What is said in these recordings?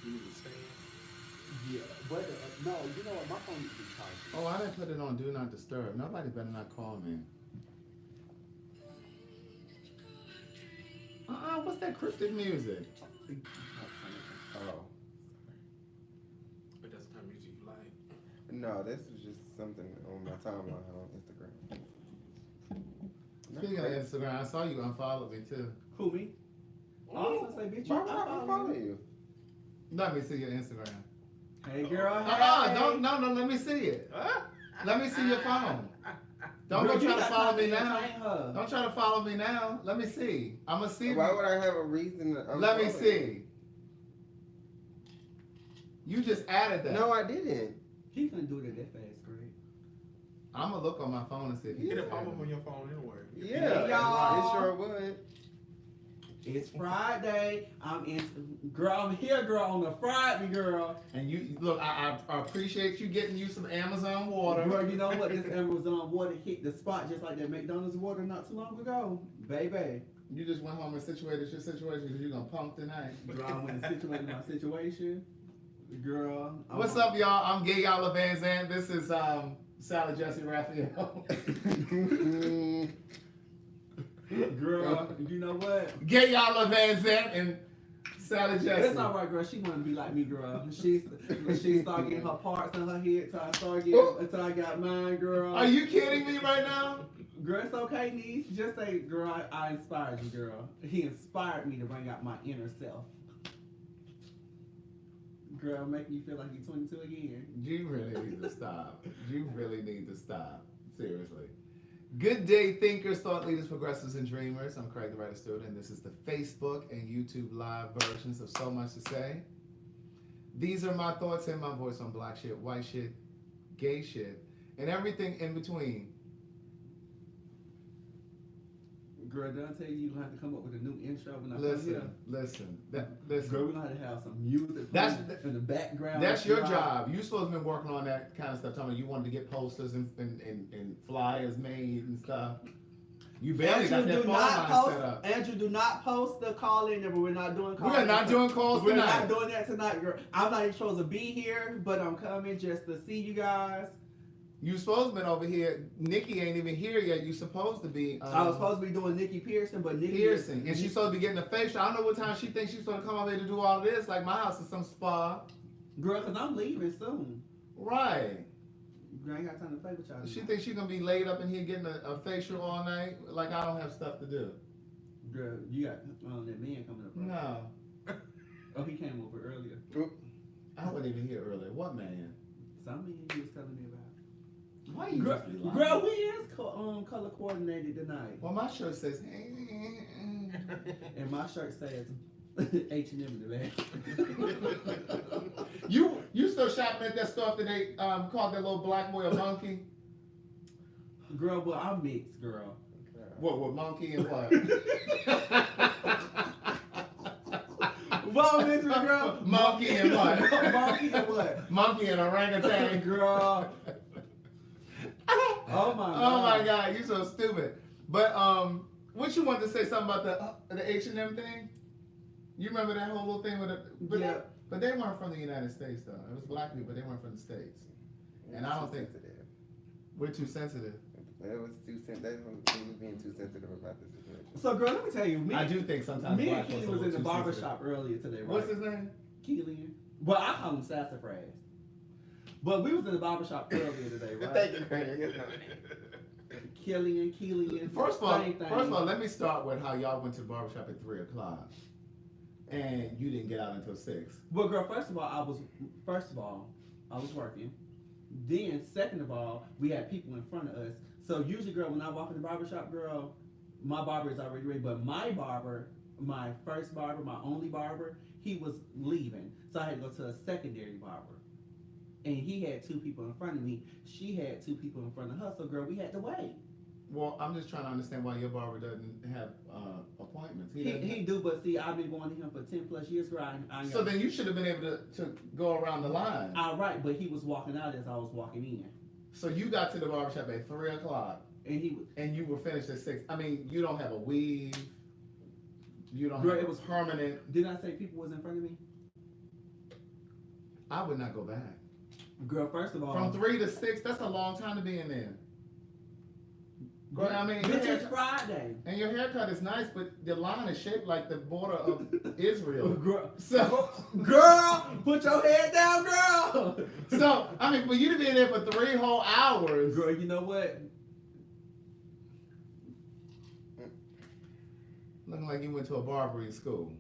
You need to stand. Yeah, but no, you know what? My phone needs to be charged. Oh, I didn't put it on Do Not Disturb. Nobody better not call me. What's that cryptic music? Oh. But that's the kind of music you like. No, this is just something on my timeline on Instagram. Speaking of Instagram, I saw you unfollowed me too. Who, me? I was gonna say, bitch, Why would I follow you? Let me see your Instagram. Hey, girl. Hey. Don't, no, let me see it. Let me see your phone. Don't go try to follow me now. Don't try to follow me now. Let me see. I'm gonna see. Why would I have a reason to Let me see. You just added that. No, I didn't. He couldn't do it that fast, Greg. I'm gonna look on my phone and see if you Get can it pop up on your phone anyway. Yeah, y'all. it sure would. It's Friday. I'm here, girl, on the Friday, girl. And you look, I appreciate you getting you some Amazon water. Girl, you know what? This Amazon water hit the spot just like that McDonald's water not too long ago. Baby. You just went home and situated your situation because you're gonna punk tonight. Girl, I went and situated my situation. Girl. What's up, y'all? I'm Gay Yala Van Zandt. This is Sally Jesse Raphael. Girl, you know what? Gay Yala Van Zandt and Sally Jesse. It's all right, girl. She want to be like me, girl. She start getting her parts in her head until I got mine, girl. Are you kidding me right now? Girl, it's okay, niece. Just say, girl, I inspired you, girl. He inspired me to bring out my inner self. Girl, making you feel like you're 22 again. You really need to stop. You really need to stop. Seriously. Good day, thinkers, thought leaders, progressives, and dreamers. I'm Craig, the writer student, and this is the Facebook and YouTube live versions of So Much to Say. These are my thoughts and my voice on black shit, white shit, gay shit, and everything in between. Girl, did I tell you you're going to have to come up with a new intro when I come here? Listen. Girl, we're going to have some music in the background. That's your job. You're supposed to be working on that kind of stuff. Telling me you wanted to get posters and flyers made and stuff. You barely got that phone line set up. Andrew, do not post the call in number. We're not doing calls. We are not doing calls tonight. We're not doing that tonight, girl. I'm not even supposed to be here, but I'm coming just to see you guys. You supposed to be over here. Nikki ain't even here yet. You supposed to be. I was supposed to be doing Nikki Pearson, but Nikki Pearson, and she's supposed to be getting a facial. I don't know what time she thinks she's supposed to come over here to do all this. Like my house is some spa. Girl, cause I'm leaving soon. Right. Girl, I ain't got time to play with y'all. She thinks she's gonna be laid up in here getting a facial all night. Like I don't have stuff to do. Girl, you got that man coming up. No. Oh, he came over earlier. I wasn't even here earlier. What man? Some man you was telling me about. Why you girl, just be lying? girl, we is color coordinated tonight. Well, my shirt says, and my shirt says H&M in the back. You still shopping at that store that they called that little black boy a monkey? Girl, well, I'm mixed, girl. What monkey and what? What was this, girl? Monkey and what? Monkey and what? Monkey and orangutan. Girl. Oh my god. Oh my god, you so stupid. But what you wanted to say something about the H&M thing? You remember that whole little thing with it? Yeah. But they weren't from the United States though. It was black people, but they weren't from the States. And I don't think we're too sensitive. It was too sensitive. They was being too sensitive about this situation. So, girl, let me tell you, I do think sometimes me black and Keely folks was in the too barbershop earlier today, right? What's his name? Keely. Well, I call him Sassafras. But we was in the barbershop earlier today, right? Thank you, Craig. Keely. First of all, let me start with how y'all went to the barbershop at 3 o'clock, and you didn't get out until 6. Well, girl, first of all, I was working. Then, second of all, we had people in front of us. So usually, girl, when I walk in the barbershop, girl, my barber is already ready. But my barber, my first barber, my only barber, he was leaving. So I had to go to a secondary barber. And he had 2 people in front of me. She had 2 people in front of her. So, girl, we had to wait. Well, I'm just trying to understand why your barber doesn't have appointments. He do, but see, I've been going to him for 10 plus years, girl. So then you should have been able to go around the line. All right, but he was walking out as I was walking in. So you got to the barbershop at 3 o'clock. And you were finished at 6. I mean, you don't have a weave. You don't Girl, have it was permanent. Didn't I say people was in front of me? I would not go back. Girl, first of all, From 3 to 6, that's a long time to be in there. Girl, I mean, bitch, it's Friday. and your haircut is nice, but the line is shaped like the border of Israel. Girl, So, girl, put your head down, girl. so I mean, for you to be in there for 3 whole hours, Girl, you know what? looking like you went to a barbering school.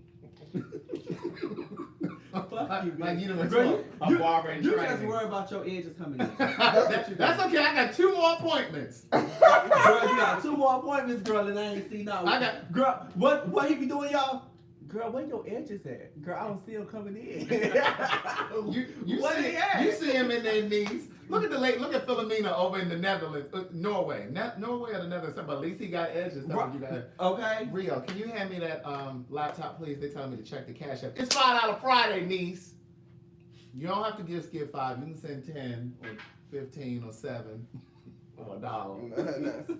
Fuck you, Like you done went girl, to a barber in You training. just worry about your edges coming in. That's okay. I got 2 more appointments. Girl, you got 2 more appointments, girl, and I ain't seen no. I got- girl. What he be doing, y'all? Girl, where your edges at? Girl, I don't see him coming in. You What see, they at? you see him in their knees. Look at the late. Look at Philomena over in the Netherlands, Norway. Norway or the Netherlands, but at least he got edges. That's what you got. Okay. Rio, can you hand me that laptop, please? They telling me to check the cash app. It's $5 Friday, niece. You don't have to just give 5. You can send 10 or 15 or 7 or $1.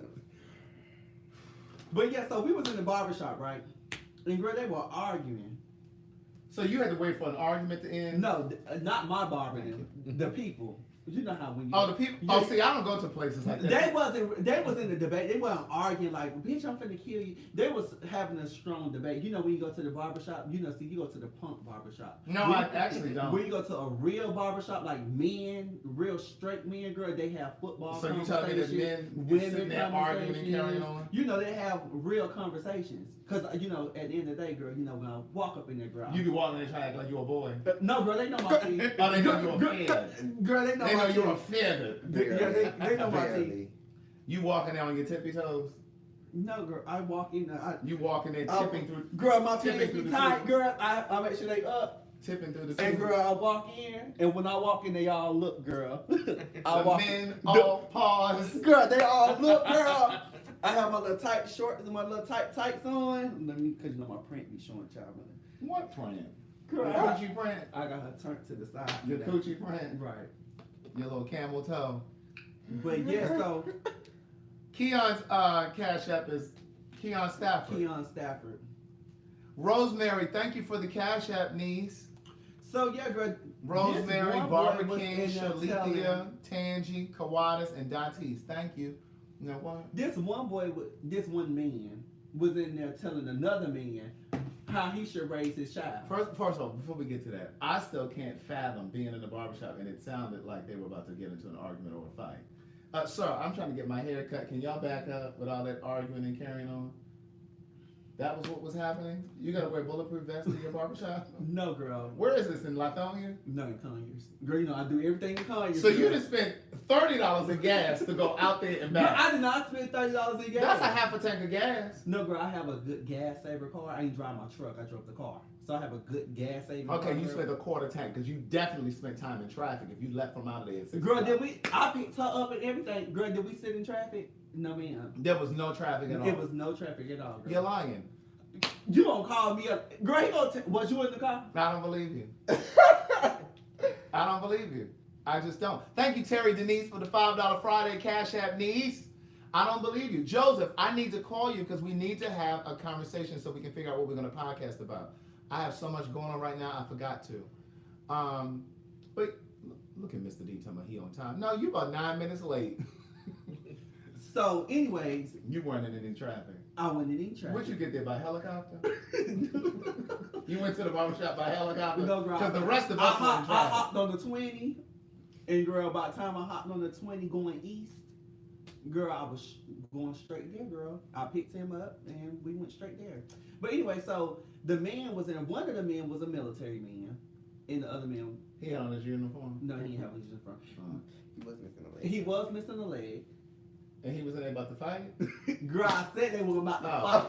But yeah, so we was in the barbershop, right? And girl, they were arguing. So you had to wait for an argument to end? No, not my barber. The people. You know how when you. Oh, the people. Yeah. Oh, see, I don't go to places like that. They was in the debate. They weren't arguing like, bitch, I'm finna kill you. They was having a strong debate. You know when you go to the barbershop, you go to the punk barbershop. No, I actually don't. When you go to a real barbershop, like men, real straight men, girl, they have football So you conversations. telling me that men women sitting there arguing and conversations. carrying on? You know, they have real conversations. Cause you know, at the end of the day, girl, you know, when I walk up in there, girl. You be walking in trying to act like you a boy. No, girl, they know my teeth. Oh, they know you're offended. Girl, they know They my know teeth. you're offended. Yeah, they know my teeth. Barely. You walking there on your tippy toes? No, girl, I walk in there. You walking there tipping through, Girl, my tipping pants through be the tight, seat. girl. I make sure they up. Tipping through the And seat. girl, I walk in, and when I walk in, they all look, girl. I The walk men all pause. Girl, they all look, girl. I have my little tight shorts and my little tights on. Let me, cause you know my print be showing, child. What print? Girl, Your I coochie print? got her turned to the side. Your coochie print? Right. Your little camel toe. But yeah, so Keon's cash app is Keon Stafford. Keon Stafford. Rosemary, thank you for the cash app, niece. So yeah, girl. Rosemary, this one Barbara boy was King, in there Shalithia, telling- Tangi, Kawatis, and Datis. Thank you. You know what? This one man was in there telling another man how he should raise his child. First of all, before we get to that, I still can't fathom being in the barbershop and it sounded like they were about to get into an argument or a fight. Sir, I'm trying to get my hair cut. Can y'all back up with all that arguing and carrying on? That was what was happening? You gotta wear bulletproof vests in your barbershop? No, girl. Where is this, in Lithonia? No, in Conyers. Girl, you know I do everything in Conyers. So you girl. just spent $30 in gas to go out there and Girl, back. I did not spend $30 in gas. That's a half a tank of gas. No, girl, I have a good gas saver car. I ain't drive my truck. I drove the car. So I have a good gas saver car. Okay, you girl. spent a quarter tank because you definitely spent time in traffic if you left from out of there at 6 Girl, o'clock. I picked her up and everything. Girl, did we sit in traffic? No, ma'am. There was no traffic at all. It was no traffic at all, girl. You're lying. You gonna call me up. Girl, he gonna was you in the car? I don't believe you. I don't believe you. I just don't. Thank you, Terry Denise, for the $5 Friday Cash App, niece. I don't believe you. Joseph, I need to call you because we need to have a conversation so we can figure out what we're going to podcast about. I have so much going on right now, I forgot to. But look at Mr. D talking about he on time. No, you about 9 minutes late. So, anyways, You weren't in any traffic. I went in traffic. What'd you get there, by helicopter? You went to the barbershop by helicopter? No, girl. Because the rest of us were in I traffic. hopped on the 20, and girl, by the time I hopped on the 20 going east, girl, I was going straight there, girl. I picked him up, and we went straight there. But anyway, so the man was in, one of the men was a military man, and the other man, He had on his uniform? no, he didn't have his uniform. He was missing a leg. He was missing a leg. And he was in there about to fight? Girl, I said they were about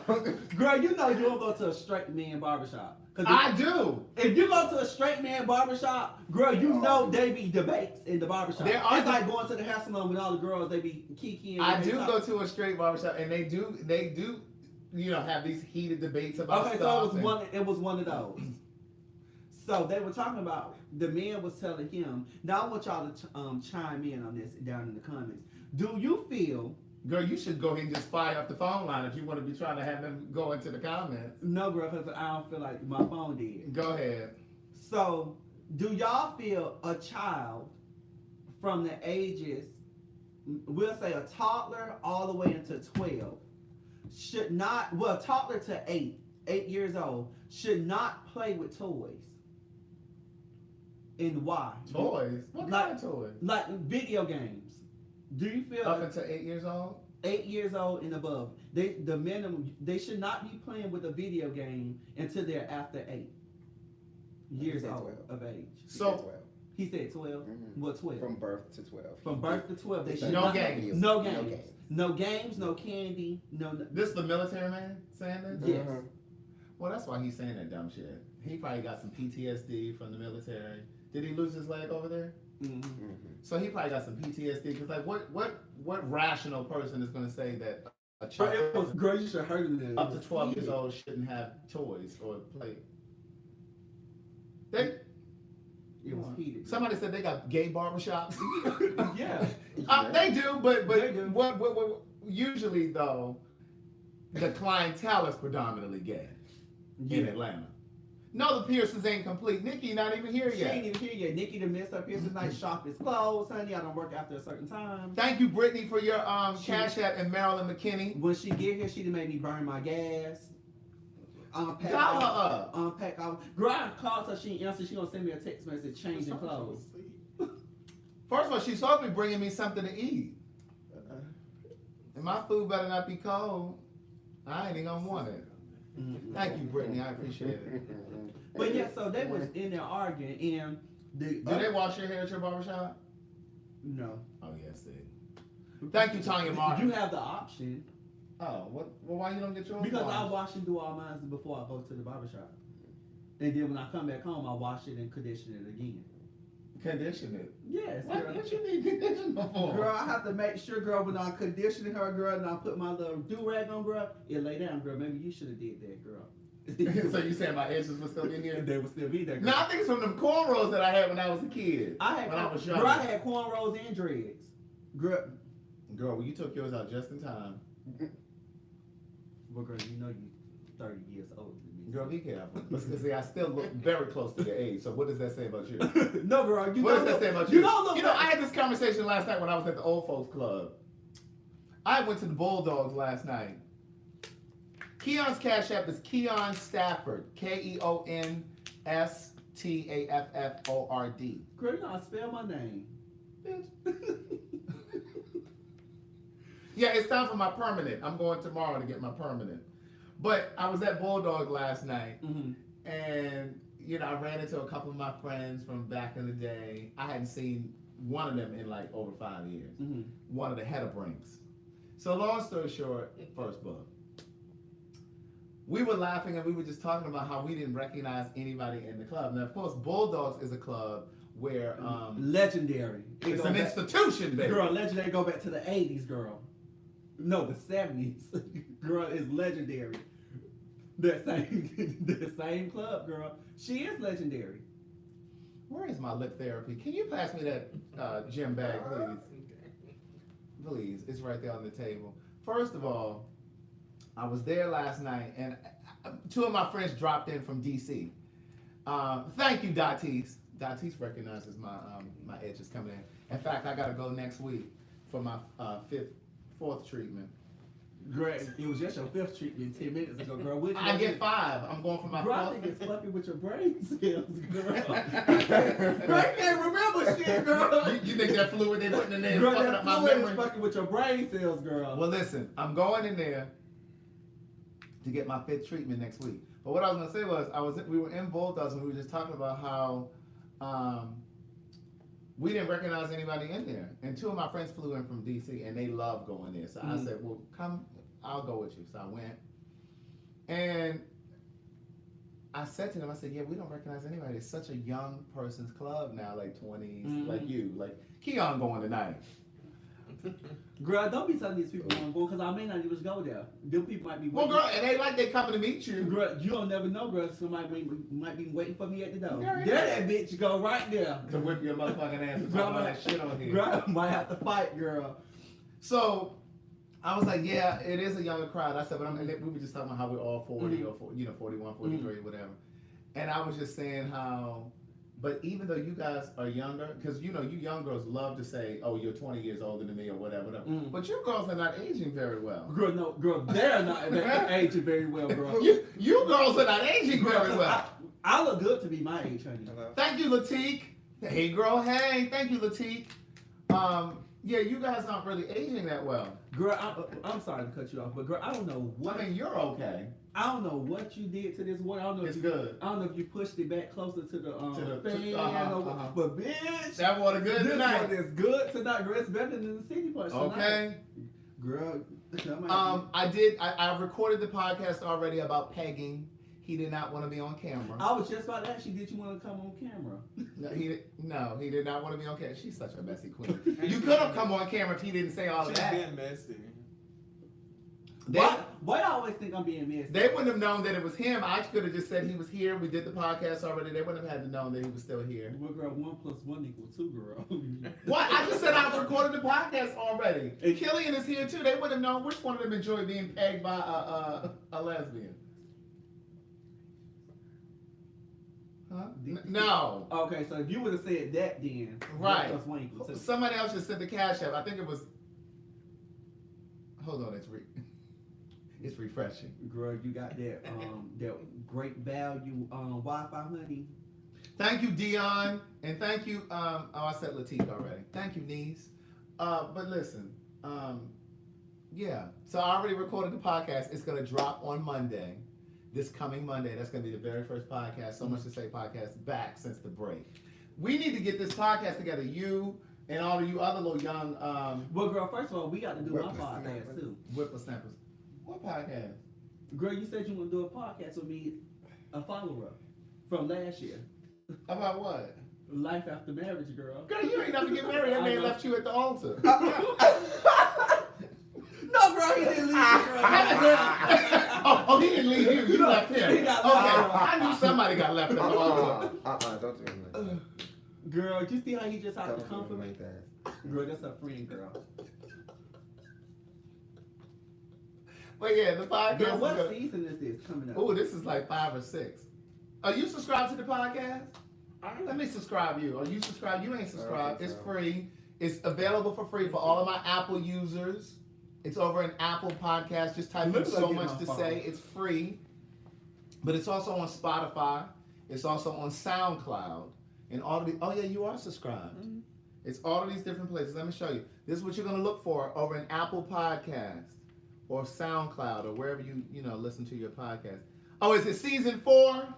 to fight. Girl, you know you don't go to a straight man barbershop. I do. If you go to a straight man barbershop, girl, you know they be debates in the barbershop. There are It's like going to the hair salon with all the girls, they be kikiing. I and they do talk. go to a straight barbershop, and they do, you know, have these heated debates about Okay, stuff. so it was one of those. So they were talking about, the man was telling him, now I want y'all to chime in on this down in the comments. Do you feel... Girl, you should go ahead and just fire up the phone line if you want to be trying to have them go into the comments. No, girl, because I don't feel like my phone did. Go ahead. So Do y'all feel a child from the ages, we'll say a toddler all the way into 12, should not, well, toddler to 8 years old, should not play with toys? And why? Toys? What kind of toys? Like video games. Do you feel Up until 8 years old? 8 years old and above? The minimum, they should not be playing with a video game until they're after 8 years said old 12. of age. So, He said 12. Mhm. What 12? From birth to 12. From birth to 12, they should No not. games. No games. No games. No candy. No. this the military man saying this? Yes. Uh-huh. Well, that's why he's saying that dumb shit. He probably got some PTSD from the military. Did he lose his leg over there? Mhm. Mhm. So he probably got some PTSD. Because like, what rational person is going to say that a But it was, child girl, you should have heard it. up to 12 years old shouldn't have toys or play? They It was heated. somebody said they got gay barbershops. Yeah. They do, but They do. what usually though, the clientele is predominantly gay in Yeah. Atlanta. No, the Pearsons ain't complete. Nikki not even here She yet. ain't even here yet. Nikki done missed her Pearson's night. Shop is closed, honey. I don't work after a certain time. Thank you, Brittany, for your She- cash app and Marilyn McKinney. When she get here, she done made me burn my gas. Unpack. Dial her up. Unpack. Girl, I called her. She ain't answered. She gonna send me a text message changing clothes. First of all, she's supposed to be bringing me something to eat. And my food better not be cold. I ain't even gonna want it. Thank you, Brittany. I appreciate it. But yeah, so they was in there arguing, and Do they wash your hair at your barbershop? no. Oh, yes, they. Thank you, Tanya Martin. You have the option Oh, what? Well, why you don't get yours because I washed? wash and do all mine before I go to the barbershop, and then when I come back home, I wash it and condition it again. Condition it. Yes, What, girl. what you need conditioner for? Girl, I have to make sure, girl, when I'm conditioning her, girl, and I put my little do-rag on, girl, it lay down, girl. Maybe you should have did that, girl. So you saying my edges were still in here? They would still be there, girl. No, I think it's from them cornrows that I had when I was a kid. I had, when I was girl, younger. I had cornrows and dreads. Girl, Girl, well, you took yours out just in time. well, girl, you know you 30 years older than me. Girl, be careful. Because see, I still look very close to your age. So what does that say about you? No, girl, you What don't does that look, say about you you? don't look You know, like- I had this conversation last night when I was at the old folks club. I went to the Bulldogs last night. Keon's Cash App is Keon Stafford. KeonStafford. Girl, you know how to spell my name. Yeah, it's time for my permanent. I'm going tomorrow to get my permanent. But I was at Bulldog last night, Mm-hmm. and you know, I ran into a couple of my friends from back in the day. I hadn't seen one of them in like over 5 years. Mm-hmm. One of the Hedabrinks. So long story short, first book. We were laughing and we were just talking about how we didn't recognize anybody in the club. Now, of course, Bulldogs is a club where Legendary. It it's go an back- institution, baby. Girl, legendary go back to the 80s, girl. No, the 70s. Girl is legendary. That same club, girl. She is legendary. Where is my lip therapy? Can you pass me that gym bag, please? Please, it's right there on the table. First of all, I was there last night, and two of my friends dropped in from DC. Thank you, Datis. Datis recognizes my edges coming in. In fact, I gotta go next week for my fourth treatment. Girl, it was just your 5th treatment 10 minutes ago, girl. I get 5. I'm going for my Girl, I fourth. think it's fucking with your brain cells, girl. Girl, you can't remember shit, girl. You think that fluid they putting in there is Girl, fucking that up my fluid is memory? fucking with your brain cells, girl. Well, listen, I'm going in there to get my 5th treatment next week. But what I was gonna say was, we were in Bulldogs and we were just talking about how we didn't recognize anybody in there. And two of my friends flew in from DC and they love going there. So I said, well, come, I'll go with you. So I went. And I said to them, I said, yeah, we don't recognize anybody. It's such a young person's club now, like 20s, like you. Like, Keon going tonight. Girl, don't be telling these people I'm going because I may not even go there. Them people might be Well, waiting. girl, and they like they coming to meet you. Girl, you don't never know, girl. Somebody might be waiting for me at the door. Girl, There that bitch go right there. To whip your motherfucking ass and Girl, talk all that shit on here. Girl, I might have to fight, girl. So I was like, yeah, it is a younger crowd. I said, but and we were just talking about how we're all 40 or 41, 43, whatever. And I was just saying how But even though you guys are younger, because you young girls love to say, "Oh, you're 20 years older than me," or whatever. Mm. But you girls are not aging very well. Girl, they're not aging very well, girl. You girls are not aging very well. I look good to be my age, honey. Hello? Thank you, Latique. Hey, girl. Hey, thank you, Latique. Yeah, you guys aren't really aging that well. Girl, I'm sorry to cut you off, but girl, I don't know what. I mean, you're okay. I don't know what you did to this water. I don't know It's if you, good. I don't know if you pushed it back closer to the fan, uh-huh. but bitch, That water good this tonight. one is good tonight. Girl, it's better than the city punch tonight. Okay. Girl, that might I recorded the podcast already about pegging. He did not want to be on camera. I was just about to ask you, did you want to come on camera? No, he did not want to be on camera. She's such a messy queen. You could have come on camera if he didn't say all of She's that. being messy. Why I always think I'm being messy? They wouldn't have known that it was him. I could have just said he was here. We did the podcast already. They wouldn't have had to know that he was still here. Well, girl, 1 + 1 = 2, girl. What? I just said I recorded the podcast already. And Killian is here too. They wouldn't have known which one of them enjoyed being pegged by a lesbian. Huh? No. Okay, so if you would have said that, then Right. 1 + 1 = 2. Somebody else just sent the cash app. I think it was. Hold on, it's refreshing. Girl, you got that great value Wi-Fi, honey. Thank you, Dion, and thank you. I said Latique already. Thank you, niece. But listen, yeah. So I already recorded the podcast. It's gonna drop on Monday. This coming Monday. That's gonna be the very first podcast. So much to say podcast back since the break. We need to get this podcast together. You and all of you other little young Well, girl, first of all, we got to do my podcast too. whippersnappers. What podcast? Girl, you said you want to do a podcast with me, a follow-up from last year. About what? Life after marriage, girl. Girl, you ain't never get married. That man left you at the altar. No, girl, he didn't leave me, girl. Oh, he didn't leave you. You left him. He Okay, got left. I knew somebody got left at the altar. Don't do me like that. Girl, you see how he just had to Don't comfort do me me? like that. Girl, that's a friend, girl. But yeah, the podcast. Girl, is what good. season is this coming up? Oh, this is like 5 or 6. Are you subscribed to the podcast? Let me subscribe you. Are you subscribed? You ain't subscribed. It's free. It's available for free for all of my Apple users. It's over in Apple Podcast. Just type in Look, So I get Much my to phone. Say. It's free. But it's also on Spotify. It's also on SoundCloud. And all of the, oh yeah, you are subscribed. Mm-hmm. It's all of these different places. Let me show you. This is what you're going to look for over in Apple Podcast or SoundCloud or wherever you listen to your podcast. Oh, is it season 4?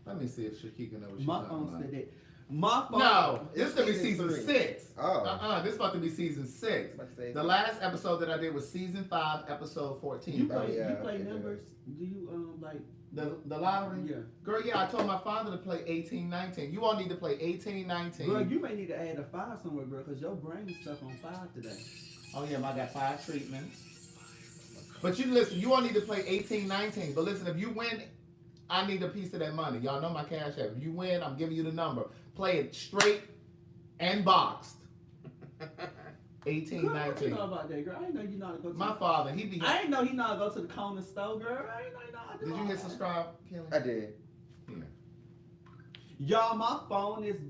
Let me see if Shakika knows what she's My talking phone about. said that. My phone. No, this is going to be season season 3. 6. Oh. This is about to be season 6. About to say The last episode that I did was season 5, episode 14. You play, yeah, you play yeah. numbers? Do you like? The lottery? Yeah. Girl, yeah, I told my father to play 18, 19. You all need to play 18, 19. Girl, you may need to add a 5 somewhere, girl, because your brain is stuck on 5 today. Oh yeah, I got 5 treatments. But you listen, you all need to play 18, 19. But listen, if you win, I need a piece of that money. Y'all know my cash app. If you win, I'm giving you the number. Play it straight and boxed. 18, Girl, 19. what you know about that, girl? I didn't know you know how to go to My father, he be. I didn't know he know how to go to the corner store, girl. I didn't know you know how to do Did you all hit that. subscribe, Kelly? I did. Yeah. Y'all, my phone is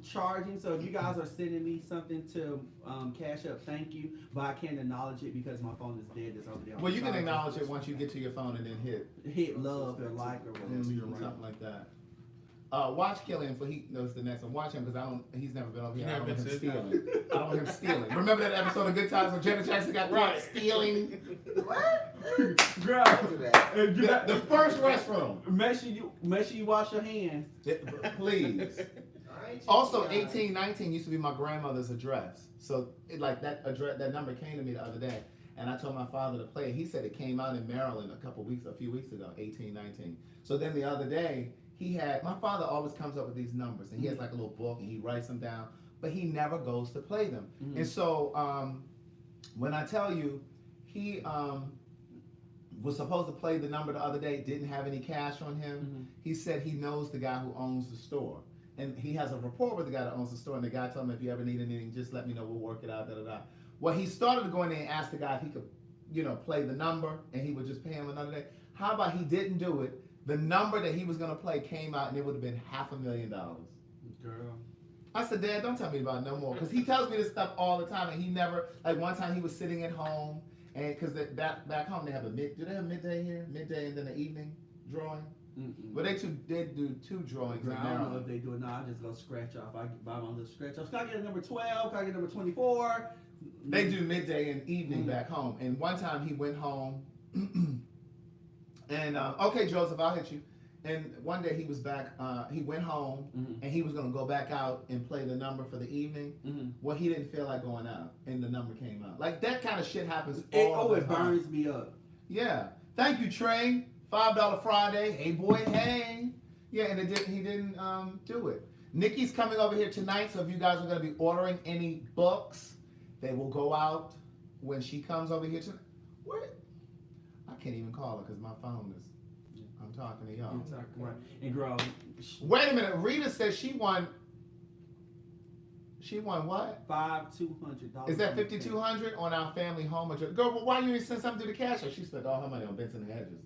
charging, so if you guys are sending me something to cash up, thank you. But I can't acknowledge it because my phone is dead. It's over there. on Well, you can charging. acknowledge it once you get to your phone and then hit love or like or whatever. something like that. Watch Killian for he knows the next one. Watch him because he's never been over here. I don't want him stealing. I don't want him stealing. Remember that episode of Good Times when Janet Jackson got caught stealing? Girl, Do that. The first restroom. make sure you wash your hands. Please. Also, 1819 used to be my grandmother's address. So, that number came to me the other day, and I told my father to play it. He said it came out in Maryland a few weeks ago, 1819. So then the other day, my father always comes up with these numbers, and he has like a little book, and he writes them down, but he never goes to play them. Mm-hmm. And so, when I tell you, he was supposed to play the number the other day, didn't have any cash on him. Mm-hmm. He said he knows the guy who owns the store. And he has a rapport with the guy that owns the store, and the guy told him, if you ever need anything, just let me know, we'll work it out, da-da-da. Well, he started to go in there and ask the guy if he could, play the number, and he would just pay him another day. How about he didn't do it? The number that he was gonna play came out, and it would have been $500,000. Girl. I said, Dad, don't tell me about it no more, because he tells me this stuff all the time, and he never. Like one time, he was sitting at home, and because that back home they have do they have midday here? Midday and then the evening drawing. But they do two drawings. Girl, I don't know if they do it now. I just go scratch off. I buy my little scratch off. Can I get a number 12? Can I get number 24? They do midday and evening back home. And one time he went home, and okay, Joseph, I'll hit you. And one day he was back. He went home, and he was gonna go back out and play the number for the evening. Well, he didn't feel like going out, and the number came out. Like that kind of shit happens all the time. It burns me up. Yeah. Thank you, Trey. $5 Friday. Hey, boy, hey. Yeah, and he didn't do it. Nikki's coming over here tonight, so if you guys are going to be ordering any books, they will go out when she comes over here tonight. What? I can't even call her because my phone is. I'm talking to y'all. And girl. Wait a minute. Rita says she won. She won what? $5,200. Is that $5,200 on our family home address? Girl, well, why you didn't send something to the cash? Or she spent all her money on Benson and Hedges.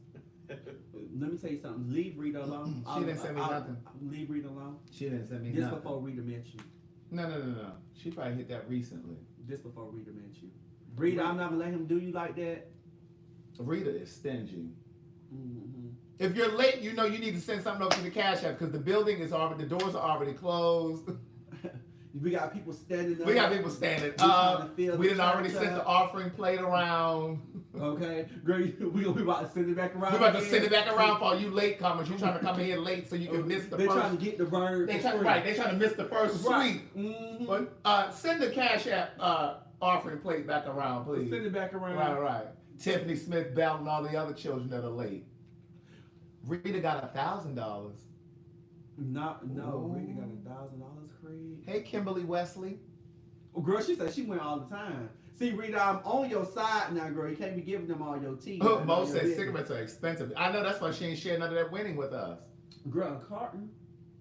Let me tell you something. Leave Rita alone. She didn't send me nothing. Leave Rita alone. She didn't send me Just nothing. before Rita met you. No. She probably hit that recently. Just before Rita met you. Rita, I'm not gonna let him do you like that. Rita is stingy. If you're late, you know you need to send something over to the cash app because the building is already, the doors are already closed. We got people standing up. We got people standing up. We didn't already send the offering plate around. Okay, girl, we about to send it back around. We're about to send it back around for all you late comers. You're trying to come here late so you can miss the They're first. trying to get the bird. They're trying to miss the first sweep. But send the cash app offering plate back around, please. Send it back around. Right. Tiffany Smith Bell and all the other children that are late. Rita got $1,000. No, Rita got $1,000, Craig. Hey, Kimberly Wesley. Well, girl, she said she went all the time. See, Rita, I'm on your side now, girl. You can't be giving them all your tea. Mo said cigarettes are expensive. I know that's why she ain't sharing none of that winning with us. Girl, a carton.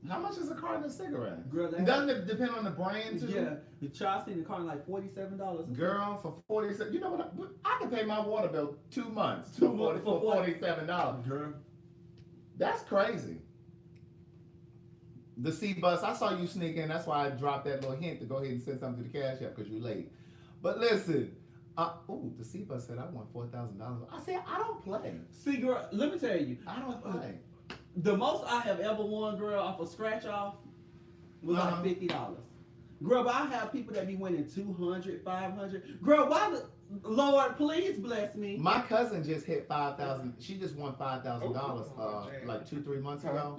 How much is a carton of cigarettes? Girl, doesn't it depend on the brand too? Yeah, the child seen the carton like $47. Girl, for $47, you know what? I can pay my water bill 2 months for $47. Girl, that's crazy. The C bus, I saw you sneak in. That's why I dropped that little hint to go ahead and send something to the cash app because you're late. But listen, the C bus said I want $4,000. I said I don't play. See, girl, let me tell you, I don't play. The most I have ever won, girl, off a scratch off was like $50. Girl, but I have people that be winning $200, $500. Girl, why the Lord, please bless me. My cousin just hit $5,000. She just won $5,000 like 2-3 months ago.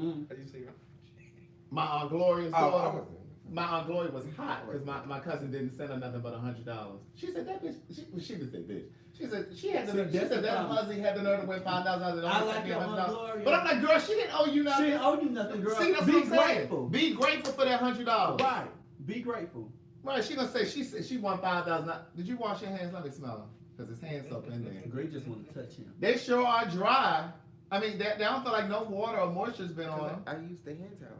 My Aunt Gloria's daughter. My Aunt Gloria was hot because my cousin didn't send her nothing but $100. She said that bitch. She didn't say bitch. She said she had the nerve. She said that Huzzy had the nerve to win $5,000. I like your Aunt Gloria. But I'm like, girl, she didn't owe you nothing. She didn't owe you nothing, girl. See, that's be what I'm saying. Grateful. Be grateful for that $100. Right. Be grateful. Right. She gonna say she won $5,000. Did you wash your hands? Let me smell them because his hands soap in there. Gray just want to touch him. They sure are dry. I mean, they don't feel like no water or moisture's been on them. I used the hand towel.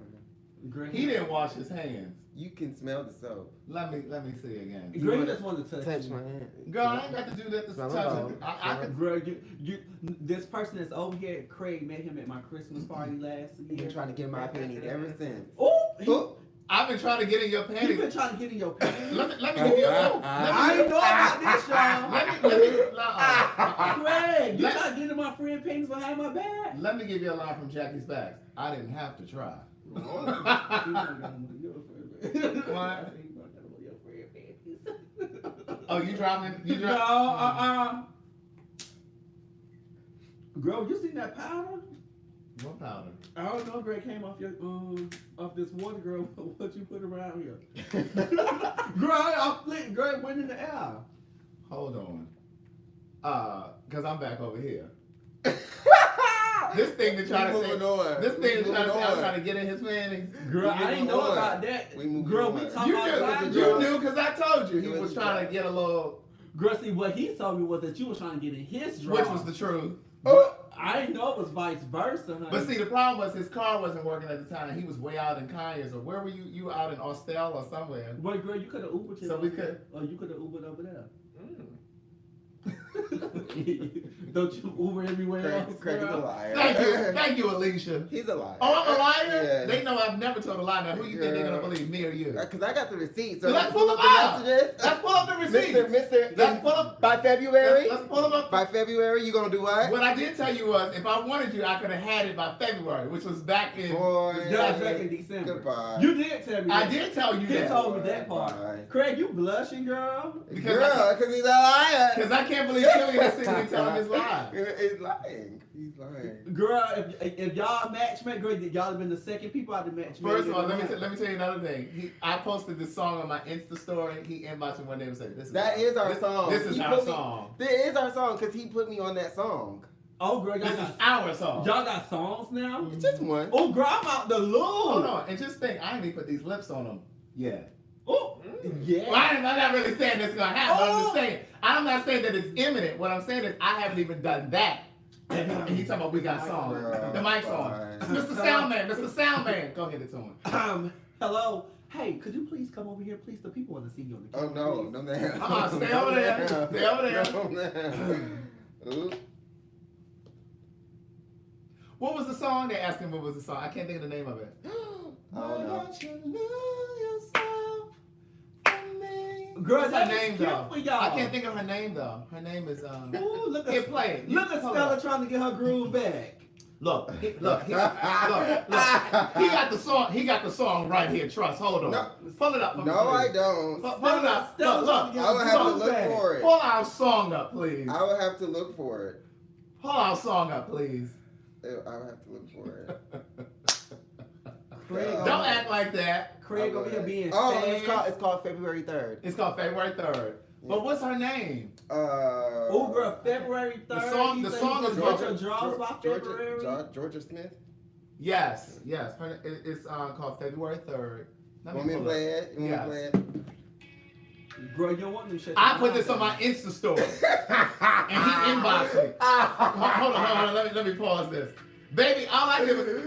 He didn't wash his hands. You can smell the soap. Let me see again. Gray just want to touch my hand. Girl, I ain't got to do that to touch it. I could. Girl, this person that's over here, Craig, met him at my Christmas party last year. You've been trying to get my panties ever since. I've been trying to get in your panties. You've been trying to get in your panties. Let me give you a I ain't know about this, y'all. Craig, you Let- trying to get in my friend panties behind my back? Let me give you a line from Jackie's Facts. I didn't have to try. What? Oh, you dropping? No, Girl, you seen that powder? What powder? I don't know, Greg came off your off this water, girl. What you put around here? Girl, went in the air. Hold on. Cause I'm back over here. This thing to try to say. This thing to try to say I'm trying to get in his panties. Girl, I didn't know about that. Girl, we talk about You knew because I told you he was trying to get a little. Girl, see, what he told me was that you were trying to get in his drawers. Which was the truth. But I didn't know it was vice versa, honey. But see, the problem was his car wasn't working at the time. He was way out in Conyers, or where were you? You were out in Austell or somewhere. Well, girl, you could have Ubered So we could. Or you could have Ubered over there. Don't you Uber everywhere else? Craig is a girl? liar. Thank you, Alicia. He's a liar. Oh, I'm a liar? Yeah. They know I've never told a lie. Now, who you think they're going to Girl. believe, me or you? Because I got the receipt. So Let's let's pull pull up them up. the messages. Let's pull up the receipt. Mister, Let's pull up. by February? Let's pull them up. By February, you gonna do what? What I did tell you was, if I wanted you, I could have had it by February, which was back in. Boy, Yeah, back in December. Goodbye. You did tell me that. I did tell you You that. told me that part. Bye. Craig, you blushing, girl? Because he's a liar. Because I can't believe Killian is sitting here telling his lie. He's lying. He's lying. Girl, if y'all matchmade, girl, y'all have been the second people out of the match. First of all, let me tell you another thing. I posted this song on my Insta story. He inboxed me one day and said, That is our song. This is He our put me- song. That is our song because he put me on that song. Oh, girl, This is our song. y'all got songs now? Just one. Oh, girl, I'm out the loop. Hold on, and just think, I ain't even put these lips on them. Yeah. Oh, yeah. Well, I'm not really saying this is gonna happen. But I'm just saying. I'm not saying that it's imminent. What I'm saying is I haven't even done that. And he talking about we got songs. The mic's on. Mr. Soundman, go ahead and to him. Hello. Hey, could you please come over here, please? The people want to see you on the Oh camera. no, please. no man. Stay over there. Stay over there. No, man. Ooh. What was the song? They asked him what was the song. I can't think of the name of it. Oh, no. Don't you lose yourself for me? Girl, What's her that name is though? cute for y'all. I can't think of her name though. Her name is Ooh, look Here, at play it. Look at Hold Stella on. trying to get her groove back. Look. He got the song. He got the song right here. Trust. Hold on. No. Pull it up. For me, No, I please. don't. Pull it up. Stella Look. trying to get I would her have to groove look back. for it. Pull our song up, please. I would have to look for it. Pull our song up, please. I would have to look for it. Craig, Don't act like that. Craig over here being Oh, fast. it's called February 3rd. It's called February 3rd. But what's her name? Oh, girl, February 3rd. The song- you the say song you is gonna Georgia- get your draws by February. Georgia Smith. Yes. It's called February 3rd. Let Want me to pull play it? You want me Yes. to play it? Girl, you don't want them shit. I put this on my Insta story, and he inboxed me. Hold on. Let me pause this, baby. All I did was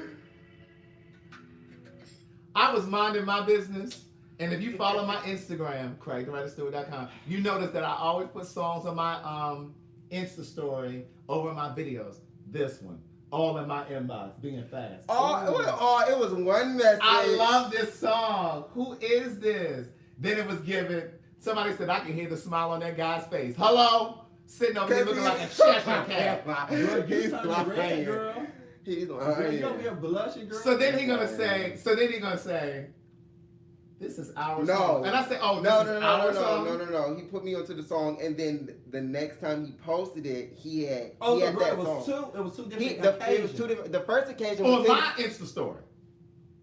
I was minding my business, and if you follow my Instagram, CraigTheWriter.com, you notice that I always put songs on my Insta story over my videos. This one, all in my inbox, being fast. It was one message. I love this song. Who is this? Then it was given. Somebody said, I can hear the smile on that guy's face. Hello? Sitting over here looking like a Cheshire cat. Girl, you He's turning red, lying. girl. He's Girl, you over lying. here blushing, girl. So then he gonna say, this is our No. song. And I say, oh, this No, is our song? no. He put me onto the song, and then the next time he posted it, he had Oh, he so had girl, that it was song. two different It occasions. was two different. The first occasion On was my Insta story.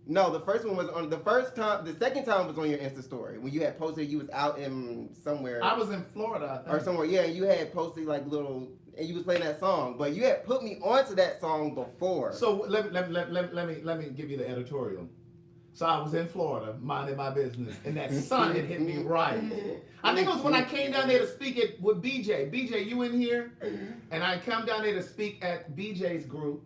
no. The first one was on the first time. The second time was on your Insta story when you had posted you was out in somewhere I was in Florida, I think. or somewhere. Yeah, and you had posted like little, and you was playing that song, but you had put me onto that song before. So let me give you the editorial. So I was in Florida, minding my business, and that sun had hit me right. I think it was when I came down there to speak with BJ. BJ, you in here? And I come down there to speak at BJ's group.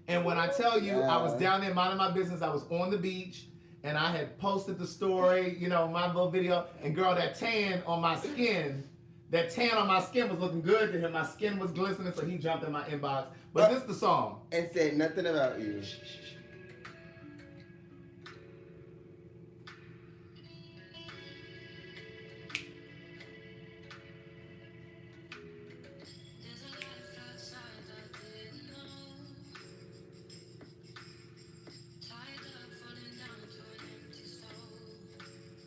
And when I tell you, I was down there minding my business, I was on the beach, and I had posted the story, my little video. And girl, that tan on my skin was looking good to him. My skin was glistening, so he jumped in my inbox. But this is the song. and said nothing about you.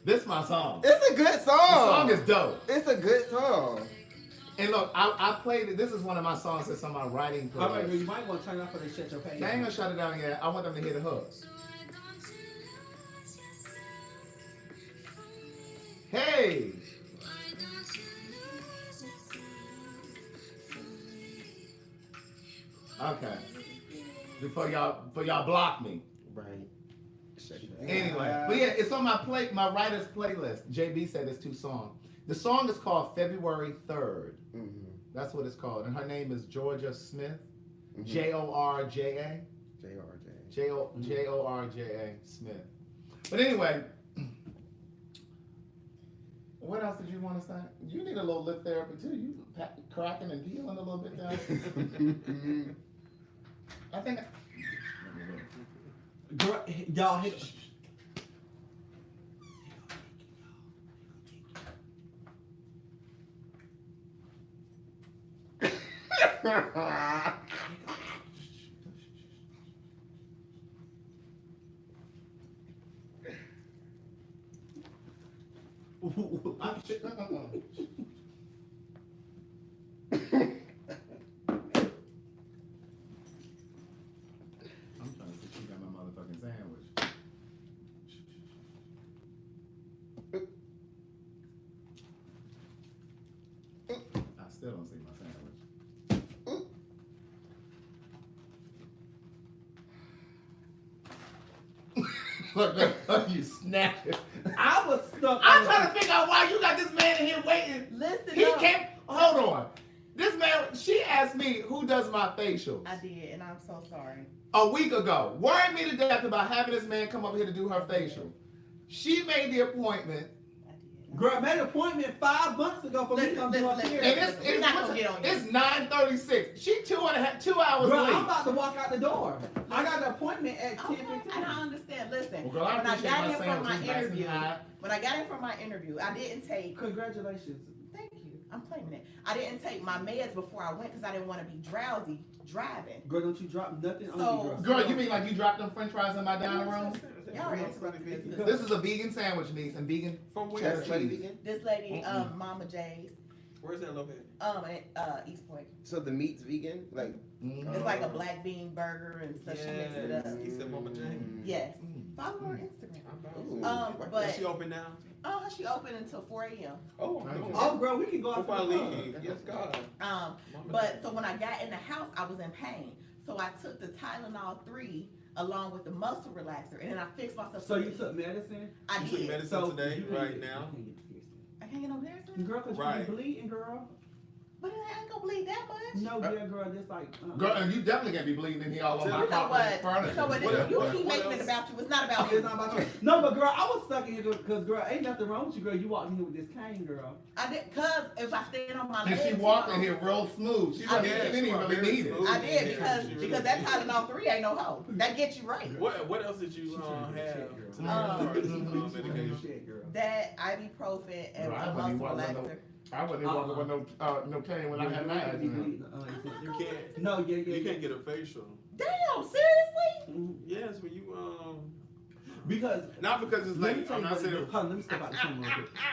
This is my song. It's a good song. The song is dope. It's a good song. And look, I played it. This is one of my songs that's on my writing All right, girl, playlist. you might want to turn off for the shut your page. They ain't gonna shut it down yet. I want them to hear the hook. Hey! Okay. Before y'all block me. Right. Anyway, but yeah, it's on my writer's playlist. JB said it's 2 songs. The song is called February 3rd. Mm-hmm. That's what it's called. And her name is Georgia Smith. Mm-hmm. Jorja. Jorja Smith. But anyway, What else did you want to say? You need a little lip therapy too. You cracking and peeling a little bit down. I think. Girl, y'all hit. I'm trying to see if you got my motherfucking sandwich. I still don't see my sandwich. Look, you snapped it. I was stuck. I'm trying to figure out why you got this man in here waiting. Listen He up. can't. Hold on. This man, she asked me who does my facials I did, and I'm so sorry. a week ago. Worried me to death about having this man come up here to do her facial. She made the appointment. I did. Girl, I made an appointment 5 months ago for me to come do up Listen, here. And We're not gonna get on you. it's 9:36. She 2 hours Girl, late. I'm about to walk out the door. I got an appointment at Okay, 10:15. and I understand. Listen, Well, girl, I when I appreciate got my in for sandwich. my It's nice and interview, hot. I didn't take. Congratulations. Thank you. I'm claiming it. I didn't take my meds before I went because I didn't want to be drowsy driving. Girl, don't you drop nothing on So- me, girl. Girl, you mean like you dropped them french fries in my dining room? Y'all are interrupting this. This is a vegan sandwich, niece, and vegan. From where? Cheddar Cheddar cheese. vegan? This lady, Mama J's, Where's that located? at East Point. So the meat's vegan? Like, It's like a black bean burger and stuff. She mixed it up. He said Mama Jane. Yes. Mm. Follow her on Instagram. ooh. But Is she open now? she open until 4 a.m. Oh, Oh, girl, we can go out Before I for the club. leave. Yes, God. But Mama so when I got in the house, I was in pain. So I took the Tylenol 3 along with the muscle relaxer, and then I fixed myself. So you took medicine? I You took did. medicine So today, you can't right get- now? You can't get piercing. I can't get no medicine, Girl, cause Right. you be bleeding, girl. but I ain't gonna bleed that much. No, yeah, girl, just like. Girl, and you definitely can't be bleeding in here all over You my You know carpet what? and furniture. You know what? What- You what- keep what making it else? about you. It's not about It's you. not about you. No, but girl, I was stuck in here because, girl, ain't nothing wrong with you, girl. You walked in here with this cane, girl. I did, cause if I stand on my And legs, she walked in here real smooth. She I didn't did. even really need it. I did Yeah, because she really that did. Tylenol 3 ain't no hoe. That gets you right. What else did you have Shit, to girl. medication? Shit, girl. That ibuprofen and Right, a but you muscle wasn't no- relaxer. I wasn't even walking with no cane when I had my accident. You can't. No, yeah, yeah. You can't get a facial. Damn, seriously? Mhm. Yes, when you Because not because it's let me like tell I'm you not what, saying hold on, let me step out the camera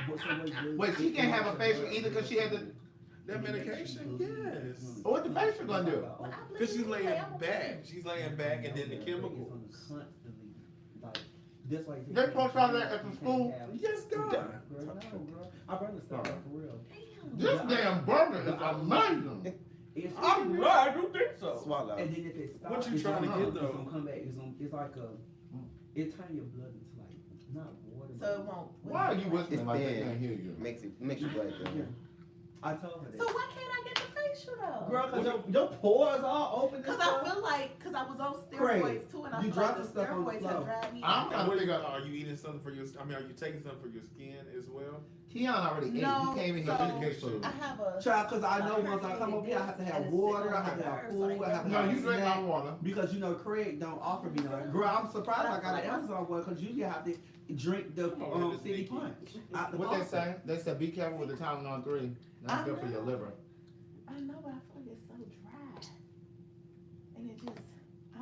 real quick. Wait, she can't have a facial either because she had the. that medication. Yes. What the facial gonna do? Well, I believe Because she's you. laying I'm okay. back. She's laying back, and then the chemicals. They post out that at the school. Yes, God. Girl, no, girl. I brought the stuff out for real. This damn burger is amazing. It's I'm glad you think so. Swallow. And then if it stops, What you it's trying to gonna- get, though? It's gonna come back. It's like a. It turn your blood into like not water. So it won't. Why are you whistling It's like they thin. can't hear you? Makes you like that. Yeah. I told her that. So why can't I get the facial though? Girl, cause your pores all open. and Cause stuff. I feel like, cause I was on Craig, steroids too, and I you feel like dropped the the stuff on the steroids floor. have dried me. I'm out. trying to figure out. Are you eating something for your? I mean, are you taking something for your skin as well? Keon already ate. No, He came in here so- with good food. I have a. Child, cause I know once I come over here, I have to have water, I have to have food, I have to No, have you drink my snack. water. Because you know Craig don't offer me none. Girl, I'm surprised I got an Amazon one because usually I have to drink the city punch. Out the What they faucet. say? They said be careful with the Tylenol 3. That's I good for your know. liver. I know, but I feel like it's so dry, and it just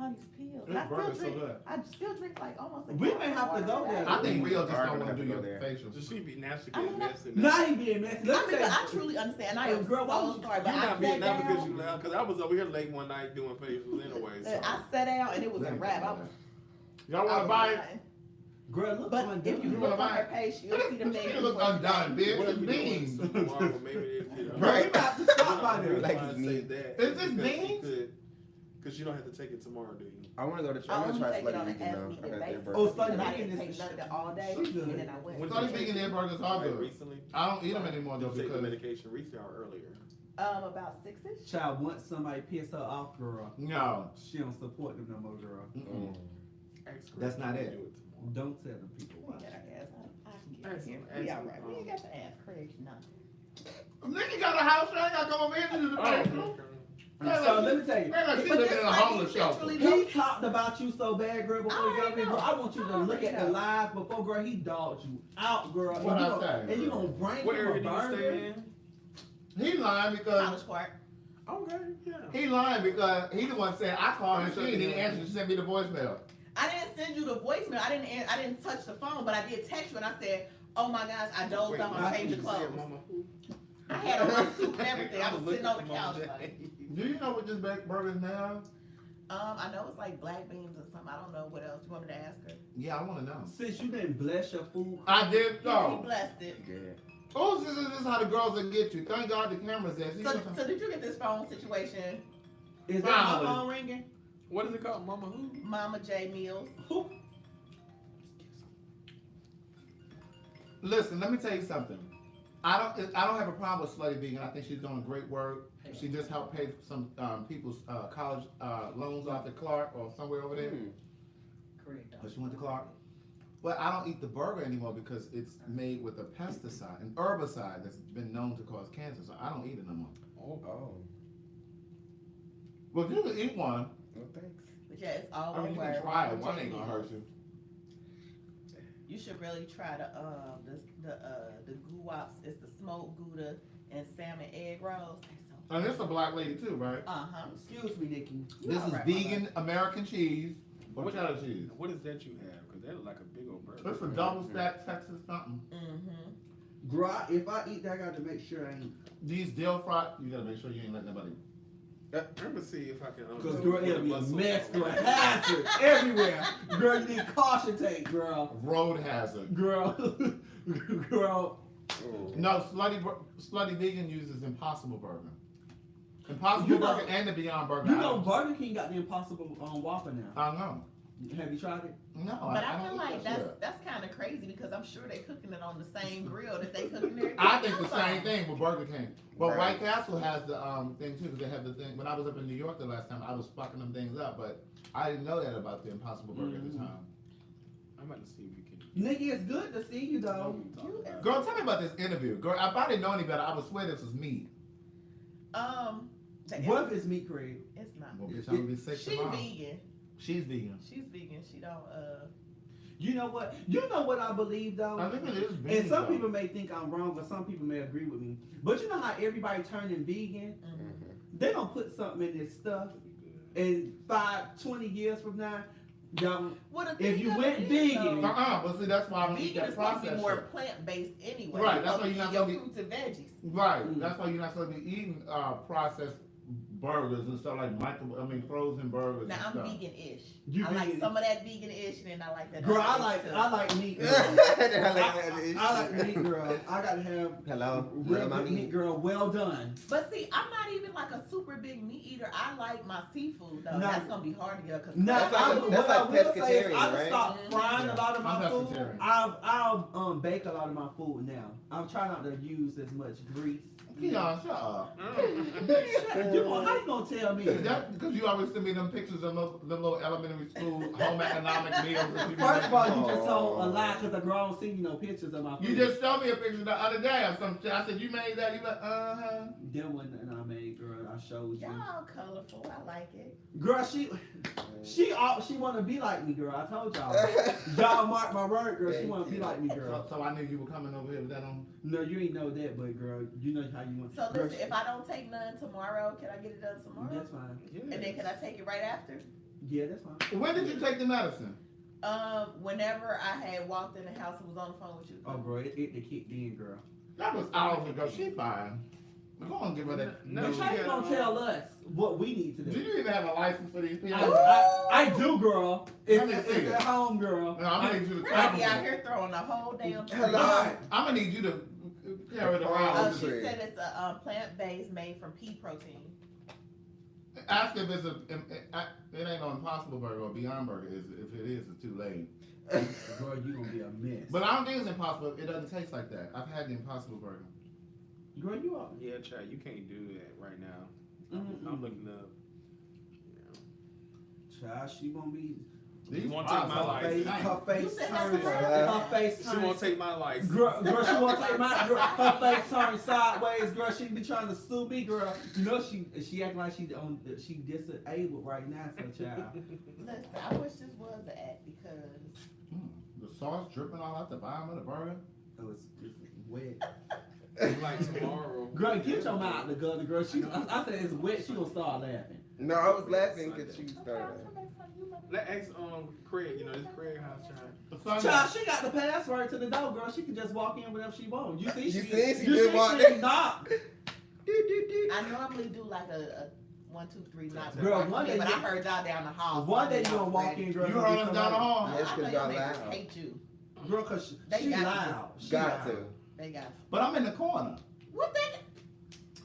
all these pills. This And I burger's so still drink. good. I still drink like almost. A We gallon may of have to water go a day. there. I think Rio just Alright, don't want have to to do go your there. facial. So she be nasty, I getting mean, messy. Now he being messy. I Let me mean, I tell you. truly understand. I Hey, am girl, why so would you- sorry, You're but I not being sat not because down. you loud, because I was over here late one night doing facials anyway. So. I sat down and it was a wrap. I was. Y'all I want to was buy it? lying. Girl, look But undone. if you You look wanna on buy her it? page, you'll see the She menu. look undone, bitch. What are It's you beans. doing tomorrow? Maybe they, you know. Girl, you got to stop by there. Like Why I it's say meat. that Is this because beans? Because you don't have to take it tomorrow, do you? I want to go to. I I'm only gonna try take it on Slutty an Vegan though. as-needed I got basis. their Oh, burger. Slutty And I Vegan didn't is- take nothing all day, She good. and then I went. When Slutty Vegan their burgers are Like good. recently? I don't eat them anymore though Did you take the because medication recently or earlier? About 6-ish. Child, once somebody piss her off, girl, no, she don't support them no more, girl. mm-mm. Ask her That's if not you it. can do tomorrow. Don't tell them people why. Yeah, I guess I can Ask We him, all ask him. right. We ain't got to ask Craig nothing. Nigga got a house, I ain't got to come over here to the bedroom. So let me tell you. Man, like she But living this in a lady homeless shelter. centrally He talked about you so bad, girl, before you got already here, girl. know. I want you to I look at already the know. live before, girl. He dogged you out, girl. What and I you gonna, say, and you girl? gonna bring What him a area do you burger? stay in? He lying because College Park. Okay, yeah. he lying because he the one saying I called and she didn't answer. She sent me the voicemail. I didn't send you the voicemail. I didn't touch the phone, but I did text you and I said, "Oh my gosh, I dozed off. I'm changing clothes." I had on my suit and everything. I was sitting on the couch. Like, Do you know what this burger's now? I know it's like black beans or something. I don't know what else. You want me to ask her? Yeah, I want to know. Since you didn't bless your food, I did He though. blessed it. Oh, this is how the girls will get you. Thank God the camera's there. See So, what I'm- so did you get this phone situation? is that my Finally. phone ringing? What is it called, Mama Who? Mama J Mills. Who? Listen, let me tell you something. I don't have a problem with Slutty Vegan. I think she's doing great work. She just helped pay some people's college loans off at Clark or somewhere over there. But she went to Clark. But I don't eat the burger anymore because it's made with a pesticide, an herbicide that's been known to cause cancer. So I don't eat it no more. Oh. Well, you can eat one. Well, thanks. But yeah, it's all I mean, you over. can try it. Mama One J ain't gonna Mills. hurt you. You should really try the guaps. It's the smoked Gouda and salmon egg rolls. They're And this is a black lady too, right? Uh-huh. Excuse me, Nikki. This is alright, vegan American cheese. What kind of cheese? What is that you have? Because that look like a big old burger. It's a double stack Texas something. Mm-hmm. Girl, if I eat that, I got to make sure I ain't. These dill fry, you gotta make sure you ain't let nobody. I'm gonna see if I can. Because girl, it'll be a mess, girl. Hazard everywhere. Girl, you need caution tape, girl. Road hazard. Girl. Girl. No, Slutty Vegan uses Impossible Burger. Impossible You know- Burger and the Beyond Burger. You know Burger King got the Impossible Whopper now. I know. Have you tried it? No, But I I don't feel eat like that shit. that's kind of crazy because I'm sure they're cooking it on the same grill that they cooking their. I think the same thing with Burger King. But Right. White Castle has the thing too, because they have the thing. When I was up in New York the last time, I was fucking them things up, but I didn't know that about the Impossible Burger at the time. I'm about to see if we can. Nikki, it's good to see you though. Girl, tell me about this interview. Girl, if I didn't know any better, I would swear this was me. What if it's meat, Craig? It's not. Well, bitch, I'm gonna be sick She tomorrow. vegan. She's vegan. She's vegan. She don't. You know what? You know what I believe though? I think it is vegan. And some though. people may think I'm wrong, but some people may agree with me. But you know how everybody turning vegan? They don't put something in this stuff, and 20 years from now, y'all, Well, the if thing you of went it is, vegan- though, But see, that's why I don't eat vegan that is supposed to be processed more shit. plant-based anyway. Right, that's why Supposed you're to not eat your supposed fruits and veggies. Right, Mm. that's why you're not supposed to be eating processed burgers and stuff like frozen burgers Now and I'm stuff. vegan-ish. You I like vegan. some of that vegan-ish, and then I like that. girl, other I ish, too. like meat. Girl. I like meat, girl. I gotta have Hello, real my good meat, girl. Well done. But see, I'm not even like a super big meat eater. I like my seafood though. No. That's gonna be hard to get because Now, That's like what I will say is pescatarian, I right? stop frying a lot of my I'm food. pescatarian. I'll bake a lot of my food now. I'm trying not to use as much grease. Keon, shut up. How you gonna tell me? That because you always send me them pictures of them little elementary school home economic meals. That people First of all, make. you just told a lie because the girl don't see no pictures of my food. You just showed me a picture the other day of some shit. I said, you made that? You like, Them one that I made, girl. I showed you. y'all colorful. I like it. Girl, she wanna be like me, girl. I told y'all. Y'all mark my word, girl. She wanna be like me, girl. So I knew you were coming over here with that on. No, you ain't know that, but girl, you know how you want. So girl, listen, if I don't take none tomorrow, can I get it done tomorrow? that's fine. And then can I take it right after? Yeah, that's fine. When did you take the medicine? Whenever I had walked in the house and was on the phone with you. Oh, girl, it kicked in, girl. That was hours ago. She fine. Go on, give her that. No, Bitch, how you yeah, gonna tell us what we need to Do do? you even have a license for these people? I do, girl. Let me see It's it. at home, girl. No, I'm gonna need you to Randy out here throwing the whole damn thing. Right. I'm gonna need you to carry it around. She said it's a plant-based made from pea protein. Ask if it's it ain't no Impossible Burger or Beyond Burger. If it is, it's too late. Girl, you gonna be a mess. But I don't think it's impossible. It doesn't taste like that. I've had the Impossible Burger. girl, you are. Yeah, Chad, you can't do that right now. Mm-mm. I'm looking up. Child, she gonna be. You want to take my license? Her face You said turned. that's Her face She turned. won't take my license. Girl, she won't take my girl. Her face turned sideways, girl. She be trying to sue me, girl. You know she acting like she disabled right now, so child. Listen, I wish this was an act because The sauce dripping all out the bottom of the burger. Oh, it's wet. Like tomorrow. Girl, get your mouth out the gutter, girl. I said it's wet. She gonna start laughing. No, I was laughing because she started. Let ask Craig. You know this Craig house child. Child, she got the password to the door, girl. She can just walk in whenever she wants. You see, You she see, she just walked in. knock. I normally do like a 1, 2, 3 knocks. Girl, one day but you- I heard y'all down the hall. One day you gonna walk in, girl. You heard us down the hall? Yes, I 'cause know y'all your neighbors loud. hate you. Girl, cause They she got loud. She Got loud. to. They got you. But I'm in the corner. What they?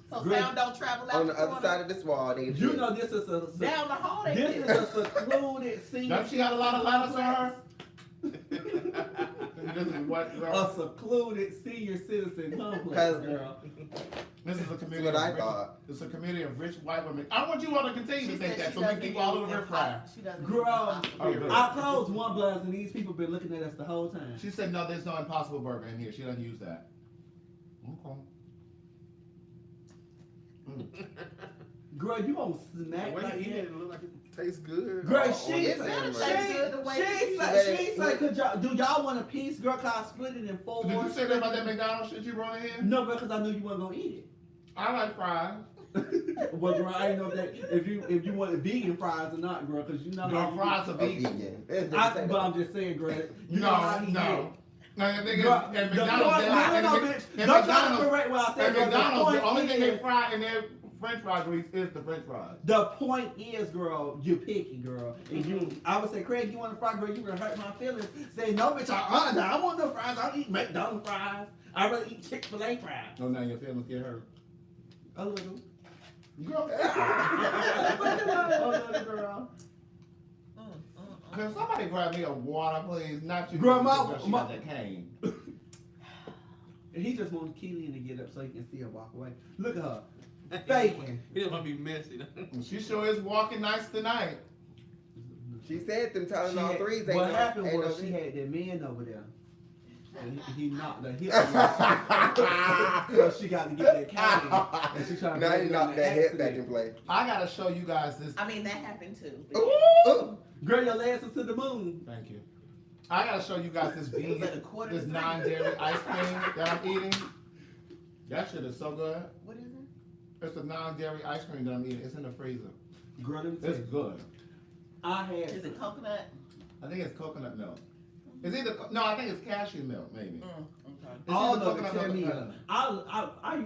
So Girl, sound don't travel out On the corner? other side of this wall, they You know this is a Down the hall they this did. is a secluded senior. Does she got a lot of letters on her? This is what, A secluded senior citizen complex, Cause- girl. This is a That's community. what I of rich, thought. It's a community of rich white women. I want you all to continue to think said that, she so we doesn't keep all of the use riff raff. She doesn't use Girl, impossible. good. I closed one blast and these people been looking at us the whole time. She said, no, there's no Impossible Burger in here. She doesn't use that. Okay. Girl, you gonna The smack way like you eat that? it look like it tastes good. Girl, Oh, she yes, said, it tastes good the way she said, could y'all, do y'all want a piece, girl? Cause I split it in 4. Did you say that about that McDonald's shit you brought in? No, girl, cause I knew you wasn't gonna eat I like fries. it. Well, girl, I didn't know if you wanted vegan fries or not, girl, cause you know Girl, how you fries are A vegan. vegan. But I'm just saying, girl. You know how he No. And did. Girl, and the McDonald's, point, they no, like- no, and bitch. and Don't try to McDonald's, correct what I said. and girl. McDonald's, the point only thing they is- fry in their French fry grease is the French fries. The point is, girl, you're picky, girl. And you, I would say, Craig, you want a fry, girl? You gonna hurt my feelings. Say no, bitch. I want no fries. I don't eat McDonald's fries. I rather eat Chick-fil-A fries. Oh, now your feelings get hurt. A little. Girl, A little, girl. can somebody grab me a water, please? Not you. Girl, because she my- got that cane. And he just wants Keelan to get up so he can see her walk away. Look at her. Faking. He don't want to be messy. She sure is walking nice tonight. She said them Tylenol She 3s ain't what no- happened ain't no was she vegan. had that man over there. And he knocked the hip. So she got to get that cane. And she trying to Now get you it knocked in that the head back in accident. place. I gotta show you guys this. I mean, that happened too. Ooh. Girl, your legs are to the moon. Thank you. I gotta show you guys this Was it a vegan, quarter this to non-dairy ice cream that I'm eating. That shit is so good. What is it? It's a non-dairy ice cream that I'm eating. It's in the freezer. Girl, let me tell It's you. good. I had Is it coconut? I think it's coconut milk. It's either no, I think it's cashew milk, maybe. Okay. It's all either of it coconut tell milk me. or coconut.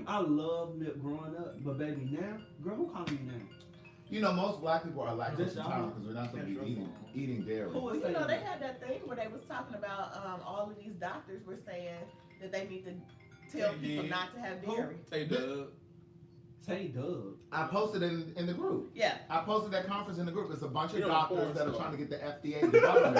I love milk growing up, but baby now, girl, who calling you now? You know, most black people are lactose Just y'all. intolerant because we're not supposed to be eating dairy. Who Well, is you saying know, they that? had that thing where they was talking about all of these doctors were saying that they need to tell people not to have dairy. Hey, Doug. Tay Doug. I posted it in the group. Yeah. I posted that conference in the group. It's a bunch of You know, doctors porn that are star. trying to get the FDA, the government,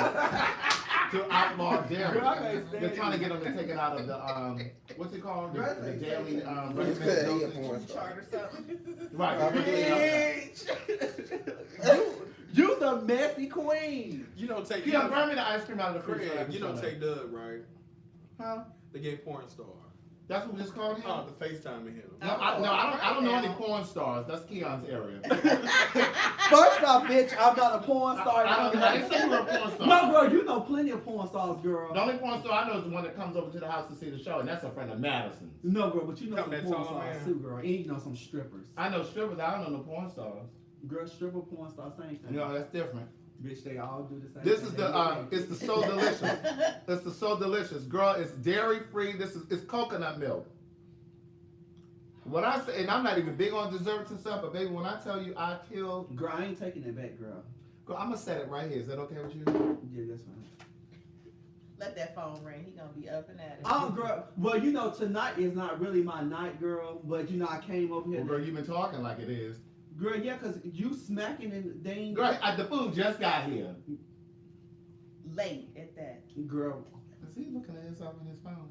to outlaw dairy. Girl, I can't stand They're trying to it. get them to take it out of the what's it called? Girl, The daily You recommended said he a dosage. porn star. Chart or something. Right. You's a messy queen. You don't take. Yeah, bring me the ice cream out of the Craig, freezer. you don't take Doug, right? Huh? The gay porn star. That's what we just called him. Oh, the FaceTiming him. No, I don't know any porn stars. That's Keon's area. First off, bitch, I'm not a porn star. I didn't say you were a porn star. No, girl, you know plenty of porn stars, girl. The only porn star I know is the one that comes over to the house to see the show, and that's a friend of Madison's. No, girl, but you know Come some that porn tall, stars man. too, girl. And you know some strippers. I know strippers. I don't know no porn stars. Girl, stripper, porn star, same thing. No, that's different. Bitch, they all do the same This thing. is They the look it's the So Delicious. It's the So Delicious, girl. It's dairy free. It's coconut milk. When I say, and I'm not even big on desserts and stuff, but baby, when I tell you I kill, Girl, I ain't taking it back, girl. girl, I'm gonna set it right here. Is that okay with you? Yeah, that's fine. Let that phone ring. He gonna be up and at it. Oh, girl. Well, you know, tonight is not really my night, girl. But you know, I came over here. Well, girl, you've been talking like it is. Girl, yeah, cause you smacking and they ain't. Girl, the food just got here. Late at that. Girl, Is he looking at himself on his phone?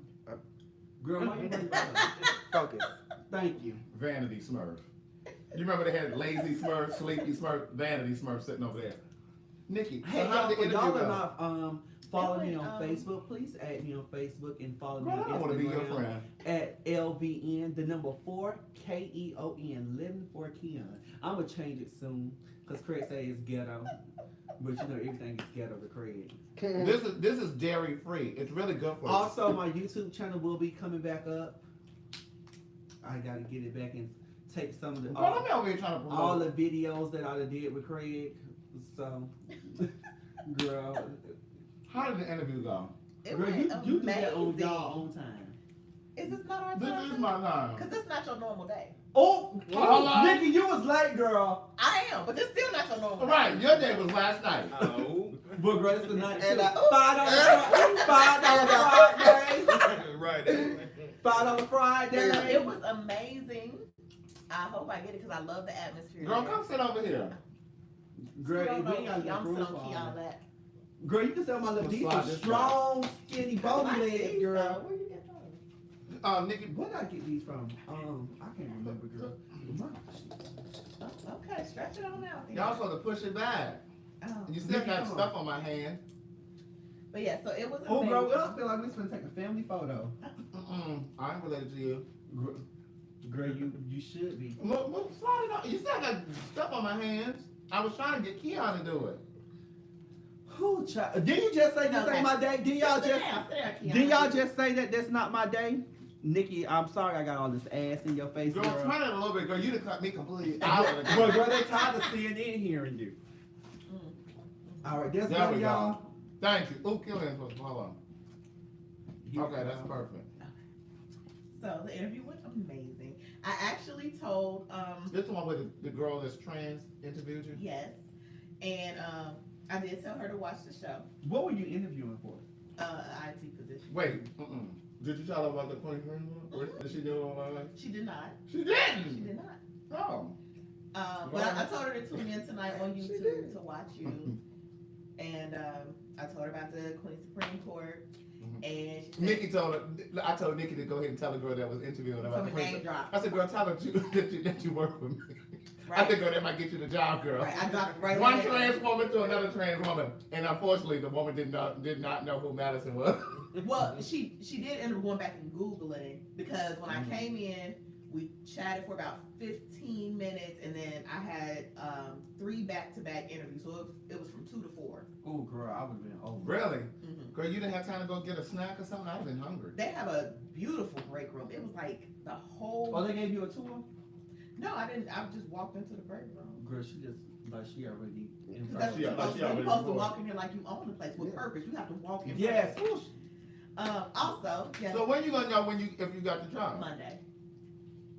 girl, why you worried about that? Focus. Thank you. Vanity Smurf. You remember they had Lazy Smurf, Sleepy Smurf, Vanity Smurf sitting over there. Nikki, Hey, so how y'all, did for the interview y'all are go? not following me went, on Facebook, please add me on Facebook and follow Girl, me I don't want on to be your Instagram friend. at LVN, the number 4, KEON, living for Keon. I'm going to change it soon because Craig say it's ghetto. But you know, everything is ghetto to Craig. This is dairy free. It's really good for you. Also, my YouTube channel will be coming back up. I got to get it back and take some of the Girl, I'm over here trying to promote. all the videos that I did with Craig. So, girl, How did the interview go? It girl, went you do that on amazing. y'all own time. Is this not our This time? is my time. Because it's not your normal day. Oh, Hold on. Nikki, you was late, girl. I am, but it's still not your normal day. Right, your day was last night. Oh. But girl, it's the night. And $5 Friday. Right. $5 Friday. It was amazing. I hope I get it because I love the atmosphere. Girl, there. come sit over here. Girl, Sit we on ain't got over here. enough I'm room sitting for on all Keon that. lap. Girl, you can sell my little Let's these slide are this strong, skinny, bony Like legs, these, girl. Where you get those? Nikki, Where did I get these from? I can't remember, girl. Okay, stretch it on out. then. y'all supposed to push it back. Oh. You still Nikki, got come on. stuff on my hand. But yeah, so it was Oh, amazing. girl, we don't feel like we're supposed to take a family photo. I ain't related to you. Girl, you should be. Move, slide it on. You still got stuff on my hands. I was trying to get Keon to do it. Who child? Did you just say this Okay. ain't my day? Did y'all Sit just? down, Keon. Did y'all just say that that's not my day? Nikki, I'm sorry I got all this ass in your face, Girl, girl. turn it a little bit, girl. You done cut me completely out of the Well, girl, they tired of seeing in hearing you. All right, that's There better, we go. y'all. Thank you. Ooh, Killian's supposed to follow. Okay, that's perfect. So the interview went amazing. I actually told This one with the girl that's trans interviewed you? yes, and I did tell her to watch the show. What were you interviewing for? IT position. Wait, did you tell her about the Queen Green one? Did she do it on my She did not. She didn't! She did not. Oh. But I told her to tune in tonight on YouTube to watch you. And I told her about the Queen Supreme Court. And she said, Nikki I told Nikki to go ahead and tell the girl that was interviewing about from the a Queen. name drop. I said, girl, tell her that you work with me. I Right. think, girl, that might get you the job, girl. Right. I dropped it right One away. trans woman to another trans woman. And unfortunately, the woman did not know who Madison was. Well, she did end up going back and Googling because when I came in, we chatted for about 15 minutes, and then I had 3 back-to-back interviews, so it was from 2 to 4. Oh, girl, I would have been over. Really? Mm-hmm. Girl, you didn't have time to go get a snack or something? I'd have been hungry. They have a beautiful break room. It was like the whole. Oh, they gave you a tour? No, I didn't. I just walked into the break room. Girl, she just, like, she already. Because that's what you're supposed to do. You're supposed to walk in here like you own the place with purpose. You have to walk in. Yes. purpose. Also, yeah, So when you gonna know if you got the job? Monday.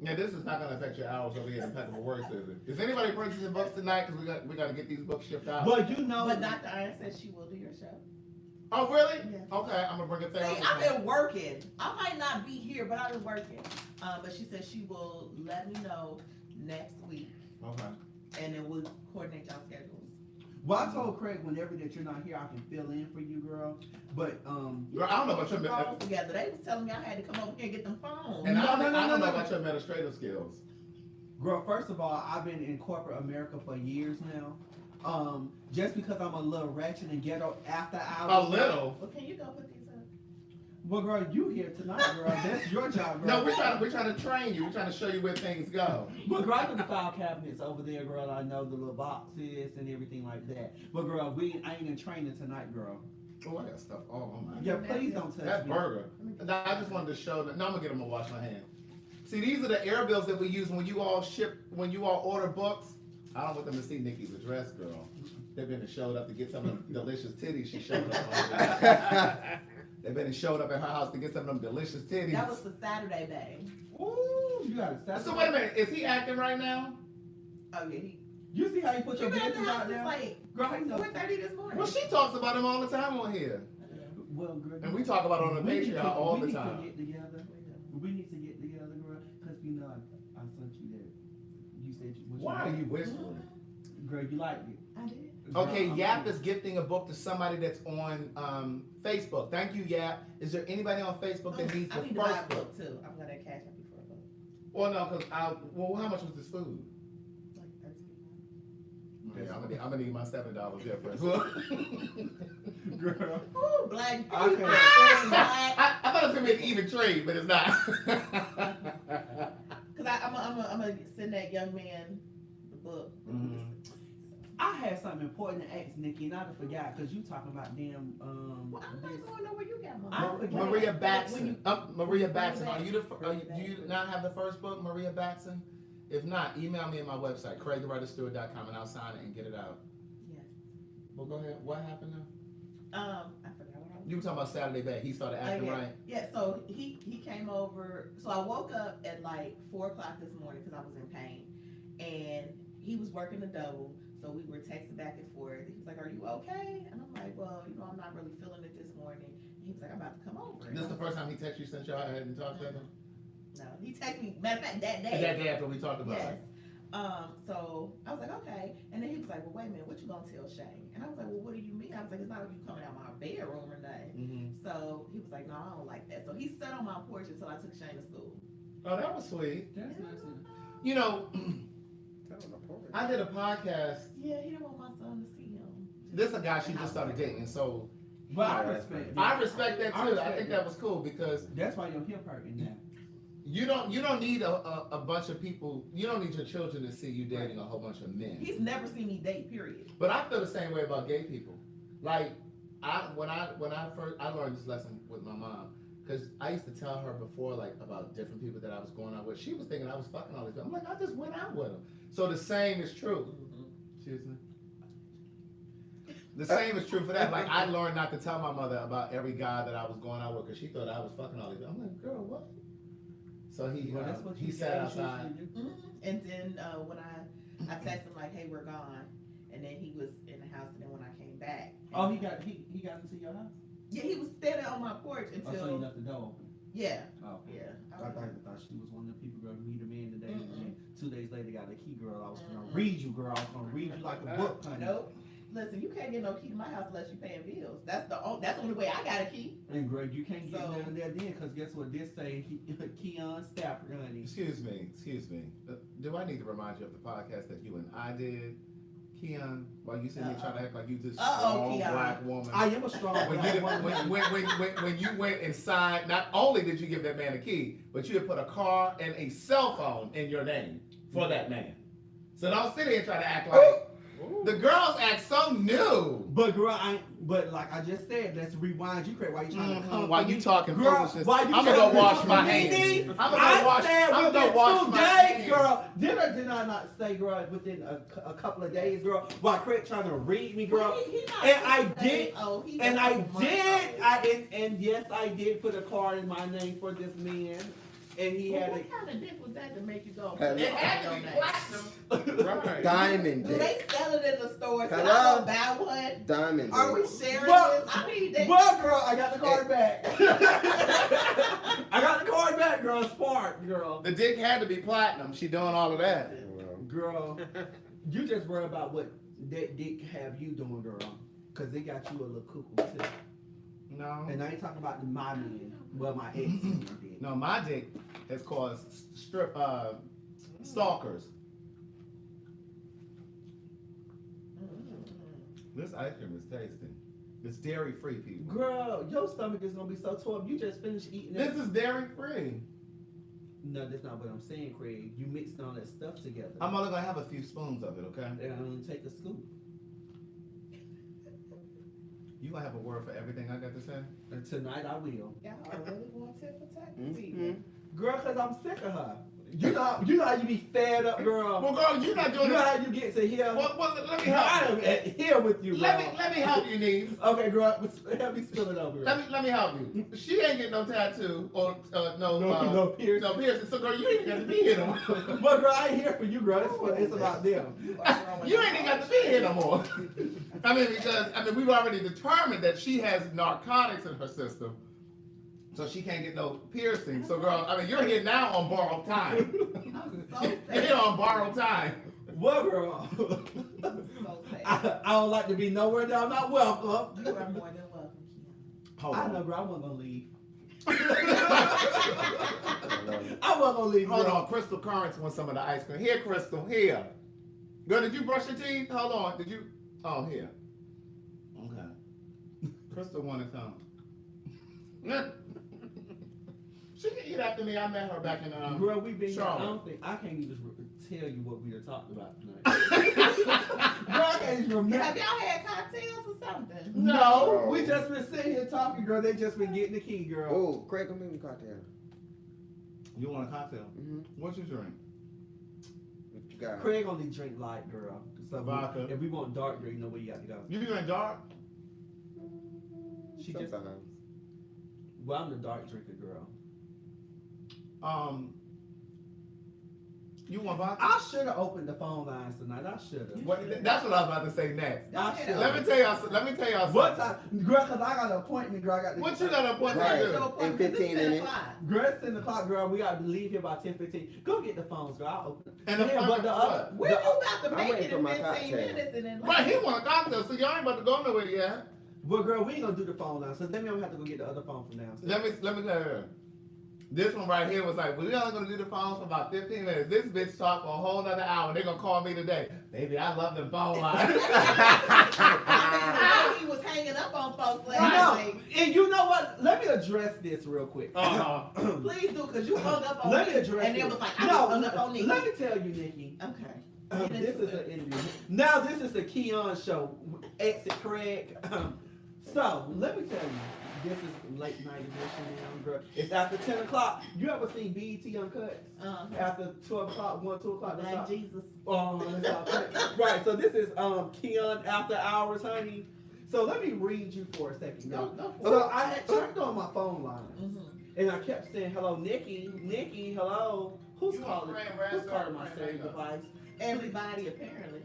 Now this is not gonna affect your hours over here in Impeccable Works, is it? Is anybody purchasing books tonight? Cause we got to get these books shipped out. But you know. But Dr. Iron said she will do your show. Oh really? Yeah. Okay, I'm gonna bring a See, therapist. I've been working. I might not be here, but I've been working. But she said she will let me know next week, Okay. and then we'll coordinate y'all schedules. Well, I told Craig whenever that you're not here, I can fill in for you, girl. But Girl, I don't know about your phones together. They was telling me I had to come over here and get them phones. and I don't know no. about your administrative skills. girl, first of all, I've been in corporate America for years now. Just because I'm a little ratchet and ghetto after hours. A little. Well, can you go put these up? Well, girl, you here tonight, girl. That's your job, girl. No, we're trying to train you. We're trying to show you where things go. But girl, I know the file cabinets over there, girl. I know the little boxes and everything like that. But girl, I ain't in training tonight, girl. Oh, I got stuff all on my. Yeah, please don't touch That me. burger. Now, I just wanted to show that. No, I'm gonna get them to wash my hands. See, these are the air bills that we use when you all order books. I don't want them to see Nikki's address, girl. They've been and showed up to get some of them delicious titties she showed up on. They've been and showed up at her house to get some of them delicious titties. That was for Saturday, babe. Ooh, you got to So wait a minute, is he acting right now? Oh yeah, he. You see how you put You your been at the business house out since there? like Girl, how you know? 4:30 this morning. Well, she talks about him all the time on here. Well, girl, And we talk about it on the we need Patreon to- all we the need time. To get together. We need to get together, girl, because you know I sent you that. You said you. Why are you whispering? Girl, you liked it. I did. Okay, Girl, Yap is gifting a book to somebody that's on Facebook. Thank you, Yap. Is there anybody on Facebook that needs I the need to buy first a book? book too. I'm gonna cash up you for a book. Well, no, because how much was this food? Like 13. Yeah, I'm gonna need my $7 difference. Girl. Ooh, black people. Okay. Black. I thought it was gonna be an even trade, but it's not. Cause I'm gonna send that young man the book. I had something important to ask Nikki, and I forgot because you talking about damn. Well, I'm not gonna know where you got my I book. forget. Maria When Batson. you- Maria Batson. Are you Bring it do back. you not have the first book, Maria Batson? If not, email me at my website, CraigTheWriterStewart.com, and I'll sign it and get it out. Yes. Well, go ahead. What happened now? I forgot what I was. You were talking about Saturday Bad. He started acting yeah. right. Yeah, so he came over. So I woke up at like 4 o'clock this morning because I was in pain, and he was working the double. So we were texting back and forth. He was like, "Are you okay?" And I'm like, "Well, I'm not really feeling it this morning." And he was like, "I'm about to come over." And This is I the was first time he texted you since y'all hadn't talked to him? like, no, he texted me. Matter of fact, that day. That day after we talked about Yes. it. So I was like, okay. And then he was like, well, wait a minute, what you gonna tell Shane? And I was like, well, what do you mean? I was like, it's not like you coming out my bedroom or nothing. So he was like, no, I don't like that. So he sat on my porch until I took Shane to school. Oh, that was sweet. That's nice. You know, That was a porch. I did a podcast. Yeah, he didn't want my son to see him. This is a guy she just started dating, so But I respect. I respect that I too. I respect think that. that was cool because That's why your hip hurting now. you don't need a bunch of people. You don't need your children to see you dating a whole bunch of men. He's never seen me date, period. But I feel the same way about gay people. Like when I first learned this lesson with my mom because I used to tell her before like about different people that I was going out with. She was thinking I was fucking all these people. I'm like I just went out with them. So the same is true. Excuse me. The same is true for that. Like I learned not to tell my mother about every guy that I was going out with because she thought I was fucking all these people. I'm like, girl, what? So Well, that's what he you sat said. outside. And then when I texted him like, hey, we're gone. And then he was in the house. And then when I came back. Oh, he got into your house. Yeah, he was standing on my porch Oh, until. so you left the door open. Yeah. Oh, okay. Yeah. I thought she was one of the people girl meet a man today, and then 2 days later got a key girl. I was gonna Mm-mm. read you, girl. I was gonna read you like a book, honey. Nope. Listen, you can't get no key to my house unless you're paying bills. That's the only way I got a key. And Greg, you can't get So- down there then, cause guess what? This say Keon Stafford, honey. Excuse me. Do I need to remind you of the podcast that you and I did, Keon? While you sitting here trying to act like you this strong Keon. black woman. I am a strong when black you woman. when you went inside, not only did you give that man a key, but you had put a car and a cell phone in your name for that man. So don't sit here and try to act like the girls act so new. But girl, but like I just said, let's rewind. You crazy? Why you trying to come? While for you me? talking Girl, foolishness, why you I'm gonna trying go to wash come my for me, hands. D? I'm gonna I go wash. said I'm gonna within go wash 2 my days, hands. girl. Did I not say, girl, within a couple of days, girl? While Craig trying to read me, girl. He not And I saying, did- oh, he And got I a month did, off. and yes, I did put a card in my name for this man, and he Well, had what kind of dick was that to make you go? Hello. It had to be platinum. Right. Diamond Do dick. they sell it in the stores? Can Hello? I go buy one? Diamond Are we dick. sharing What? this? I need that. Well, girl, I got the card back. I got the card back, girl. Smart, girl. The dick had to be platinum. She doing all of that. Girl, you just worry about what that dick have you doing, girl. Cause they got you a little cuckoo too. No. And I ain't talking about my man, well, my ex man did. No, my dick has caused stalkers. This ice cream is tasty. It's dairy free, people. Girl, your stomach is gonna be so tore up. You just finished eating This it. is dairy free. No, that's not what I'm saying, Craig. You mixed all that stuff together. I'm only gonna have a few spoons of it, okay? And I'm gonna take a scoop. You gonna have a word for everything I got to say? And tonight I will. Y'all are really going tit for tat this Mhm. evening. Girl, cause I'm sick of her. You know how you be fed up, girl. Well, girl, you're not You doing know it. how you get to here. Well, let me Girl, I help am you. at here with you, girl. Let me help you, niece. Okay, girl, help me spill it over. Girl. Let me help you. She ain't getting no tattoo or no piercing. no piercing. So, girl, you ain't got to be here no more. But girl, I ain't here for you, girl. It's about them. You ain't even got to be here no more. Because we've already determined that she has narcotics in her system, so she can't get no piercing. So, girl, you're here now on borrowed time. I'm so You're here sad. on borrowed time. What, girl? I'm so sad. I don't like to be nowhere that I'm not welcome. You are more than welcome, Keon. Hold I on. know, girl. I wasn't gonna leave. I wasn't gonna leave. Hold girl. on. Crystal Currents wants some of the ice cream. Here, Crystal. Here. Girl, did you brush your teeth? Hold on. Did you? Oh, here. Okay. Crystal wanted some. She can eat after me. I met her back in Girl, we been here. I Charlotte. don't think I can't even tell you what we were talking about tonight. Girl, I can't even remember. Have y'all had cocktails or something? No, we just been sitting here talking, girl. They just been getting the key, girl. Oh, Craig, come make me cocktail. You want a cocktail? Mm-hmm. What you drink? What you got? Craig only drink light, girl. So Vodka. if we want dark drink, you know where you got to go. You drink dark? She just. Sometimes. Well, I'm the dark drinker, girl. You want vodka? I should have opened the phone lines tonight. I should have. That's what I was about to say next. I should. Let me tell y'all What something. time? Girl, because I got an appointment, girl. I got to. What you got an appointment Right. to do? In 15 minutes. Girl, it's 10 o'clock, girl. We got to leave here by 10:15. Go get the phones, girl. I'll open it. And the Yeah, but the other. When you about to I'm make waiting it for in my 15 cocktail. minutes and then Right, he want a cocktail, so y'all ain't about to go nowhere yet. Well, girl, we ain't gonna do the phone line, so then we don't have to go get the other phone from now. Let me tell you. This one right here was like, we only gonna do the phones for about 15 minutes. This bitch talked for a whole nother hour. They gonna call me today. Baby, I love them phone lines. I he was hanging up on folks last night. And you know what? Let me address this real quick. Please do, because you hung up on Let me me. address And this. it was like, I just hung up on Nikki. Let me tell you, Nikki. Okay. This is an interview. Now this is the Keon show. Exit Craig. So let me tell you, this is late night edition now, girl. It's after 10 o'clock. You ever seen BET Uncut? After 12 o'clock, 1, 2 o'clock. Black Jesus. Oh, that's all. Right. So this is Keon After Hours, honey. So let me read you for a second. Go for So I had turned on my phone line. Mm-hmm. And I kept saying, hello, Nikki, hello. Who's You calling? want Who's Fran calling my Raspberry, cellular Fran device? Everybody, apparently.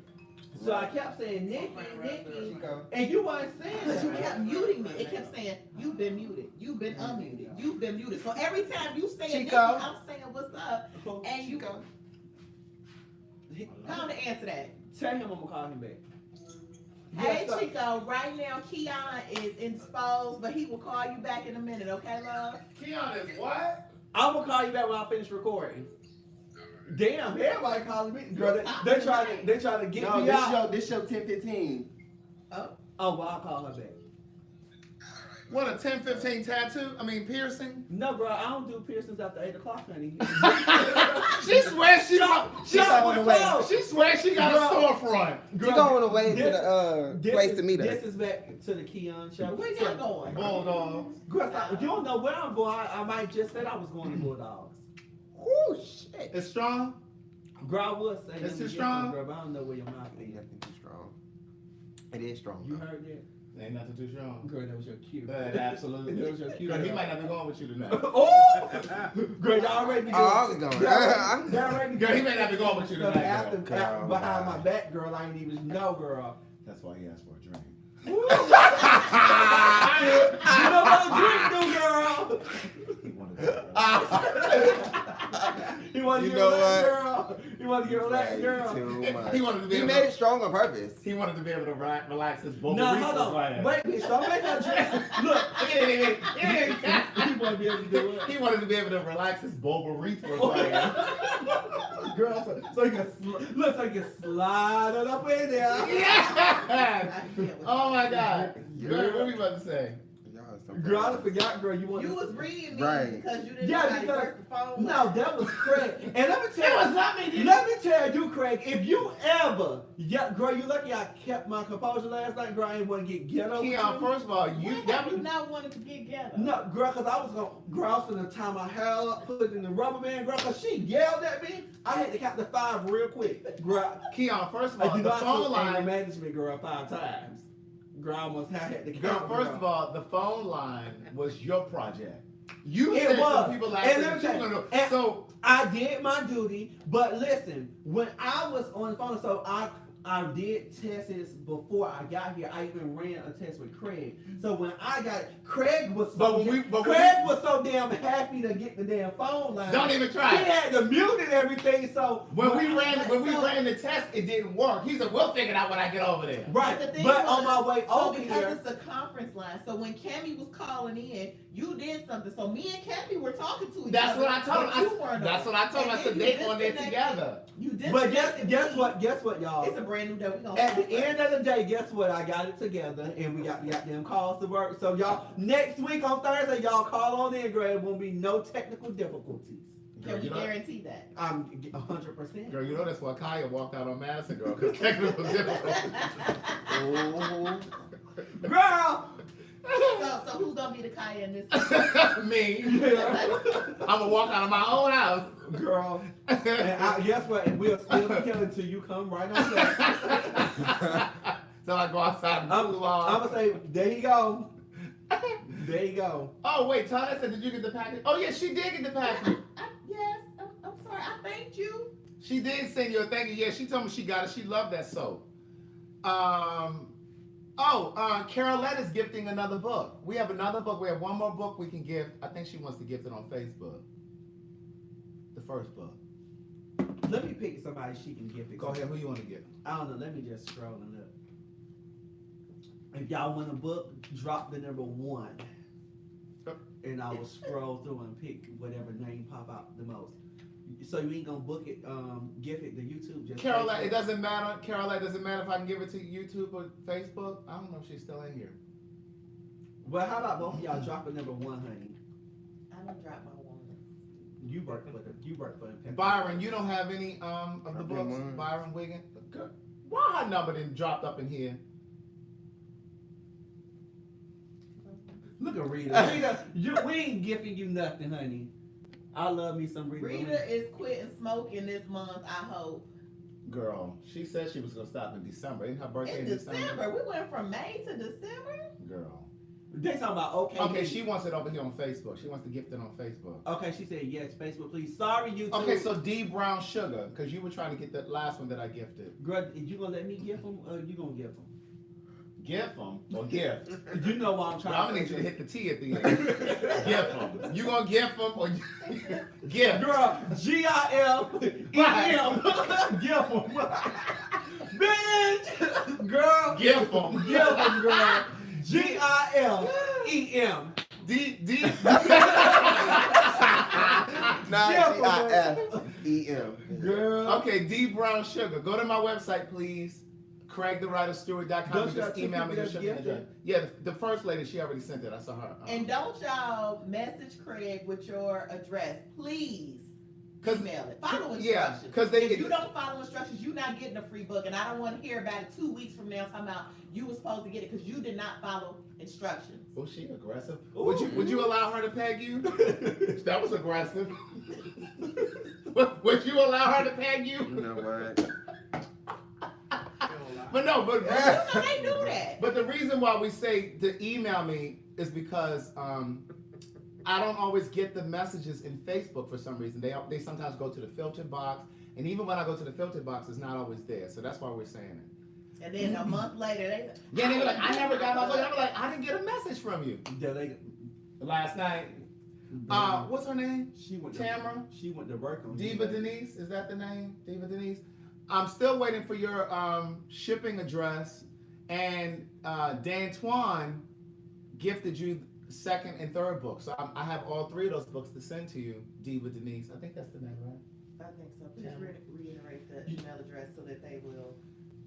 So I kept saying, Nikki, Chico. and you weren't saying Because you that. kept muting me. It kept saying, you've been muted. You've been unmuted. You've been muted. So every time you say Nikki, Chico. I'm saying, what's up? And you Chico. come to answer that. Tell him I'm gonna call him back. Hey, Yes, sir. Chico, right now, Keon is indisposed, but he will call you back in a minute, okay, love? Keon is what? I'm gonna call you back when I finish recording. Damn, everybody calling me. Girl, they try to get No, me out. this show 10:15. Oh. Oh, well, I'll call her back. What, a 10-15 tattoo? I mean, piercing? No, bro, I don't do piercings after 8 o'clock, honey. She swears she got She a storefront. She going away to the place to meet us. This is back to the Keon show. Where y'all going? Bulldogs. Girl, you don't know where I'm going. I might just said I was going to Bulldogs. Oh shit. It's strong? Girl, I would say It's let me too get strong? some, girl, but I don't know where your mouth Ain't is. nothing too strong. It is strong. You though. heard that? Ain't nothing too strong. Girl, that was your cue. Absolutely. That was your cue. Girl, he might not be going with you tonight. Oh! Girl, y'all already be Oh, I was going. Girl, he may not be going with you tonight, After, girl. after, behind my back, girl, I ain't even know, girl. That's why he asked for a drink. You know what drink do, girl? He wanted that. He wanted to You get know relaxed, what? girl. He wanted to get relaxed, girl. Too much. He wanted to be He able made to, it strong on purpose. he wanted to be able to relax his vocal No, records hold on. like Wait, bitch, don't make her drink. Look. He want to be able to do it. He wanted to be able to relax his vocal records like Girl, so he can look, so he can slide it up in there. Yes! I can't with Oh my God. Girl. Girl, what were you about to say? Y'all are so Girl, I crazy. forgot, girl. You want You was reading me Right. because you didn't Yeah, know how to because- work the phone. No, that was Craig. And let me tell you, not me. let me tell you, Craig, if you ever, yeah, girl, you lucky I kept my composure last night, girl. I ain't want to get ghetto. with Keon, you. first of all, You have you not wanted to get together? No, girl, because I was going to grouse in the time I held up, put it in the rubber band, girl, because she yelled at me. I had to count to 5 real quick. Girl, Keon, first of I all, do the not phone took line. anger management, girl, 5 times. Girl, I almost had to Girl, count. first of all, the phone line was your project. You It said was. some people like And that let me you tell were you, gonna- and- So I did my duty, but listen, when I was on the phone, so I did tests before I got here. I even ran a test with Craig. So when I got it, Craig was so damn happy to get the damn phone line. Don't even try He it. had to mute and everything. So When we ran the test, it didn't work. He said, "We'll figure it out when I get over there." right, But the thing but was, on my way so over because here, it's a conference line, so when Cammy was calling in, you did something. So me and Cammy were talking to each That's other. what I told but you him. weren't That's on. what I told him. I And said then they you on there disconnected. together. You but disconnected guess me. what, y'all? It's a brand new day. We gonna At the end of the day, guess what? I got it together, and we got them calls to work. So y'all, next week on Thursday, y'all call on in, Greg. There won't be no technical difficulties. Can we guarantee that? I'm 100%. Girl, you know that's why Kaya walked out on Madison, girl, because technical difficulties. Oh. Girl, So who's gonna be the Kaya in this? Me. I'm gonna walk out of my own house. girl. And guess what? And we'll still be here until you come right on there. So I go outside and I'm cool off. gonna say, there you go. There you go. Oh wait, Tana said, did you get the package? Oh yeah, she did get the package. Yes, I'm sorry. I thanked you. She did send you a thank you. Yeah, she told me she got it. She loved that soap. Carolette is gifting another book. We have another book. We have one more book we can gift. I think she wants to gift it on Facebook. The first book. Let me pick somebody she can give it. Go ahead. Who you want to get? I don't know. Let me just scroll and look. If y'all want a book, drop the number 1. And I will scroll through and pick whatever name pop out the most. So you ain't gonna book it, gift it to YouTube? Just Carolette, Facebook? it doesn't matter. Carolette, does it matter if I can give it to YouTube or Facebook? I don't know if she's still in here. Well, how about both of y'all drop a number 1, honey? I don't drop my one. You work for the Byron, you don't have any of the Drop books? mine. Byron Wiggin? Good. Why her number didn't dropped up in here? Look at Rita. Rita, we ain't gifting you nothing, honey. I love me some Rita. Rita is quitting smoking this month, I hope. Girl, she said she was gonna stop in December. Isn't her birthday In in December? December. We went from May to December. Girl. They talking about Okay, she wants it over here on Facebook. She wants to gift it on Facebook. Okay, she said yes, Facebook, please. Sorry, YouTube. Okay, so D Brown Sugar, because you were trying to get that last one that I gifted. girl, you gonna let me gift them, or you gonna gift them? Gift them or gift? You know why I'm trying. I'm gonna need you to hit the T at the end. Gift them. You gonna gift them or gift? Girl, GIF-EM. Gift them. Bitch. Girl. Gift them. Gift them, girl. GIF-EM. D. Not Careful, GIFEM. Girl. Okay, D Brown Sugar. Go to my website, please. CraigTheWriterStewart.com. Don't And you just have email two me people your that's shipping address. gifted? Yeah, the first lady, she already sent it. I saw her. And don't y'all message Craig with your address, please. 'Cause- Email it. Follow yeah, instructions. 'cause they if get- you don't follow instructions, you're not getting a free book. And I don't want to hear about it 2 weeks from now. Talking about you were supposed to get it because you did not follow instructions. Oh, she aggressive. Ooh. Would you allow her to peg you? That was aggressive. Would you allow her to peg you? You know what? But no, No, they do that. But the reason why we say to email me is because I don't always get the messages in Facebook for some reason. They sometimes go to the filtered box, and even when I go to the filtered box, it's not always there. So that's why we're saying it. And then a month later, Yeah, they were like, I never got my book. I was like, I didn't get a message from you They, last night. What's her name? she went Tamara? She went to work on Diva Denise, is that the name? Diva Denise. I'm still waiting for your shipping address, and D'Antoine gifted you second and third book, so I have all 3 of those books to send to you, Diva Denise. I think that's the name, right? I think so. Please reiterate the email address so that they will.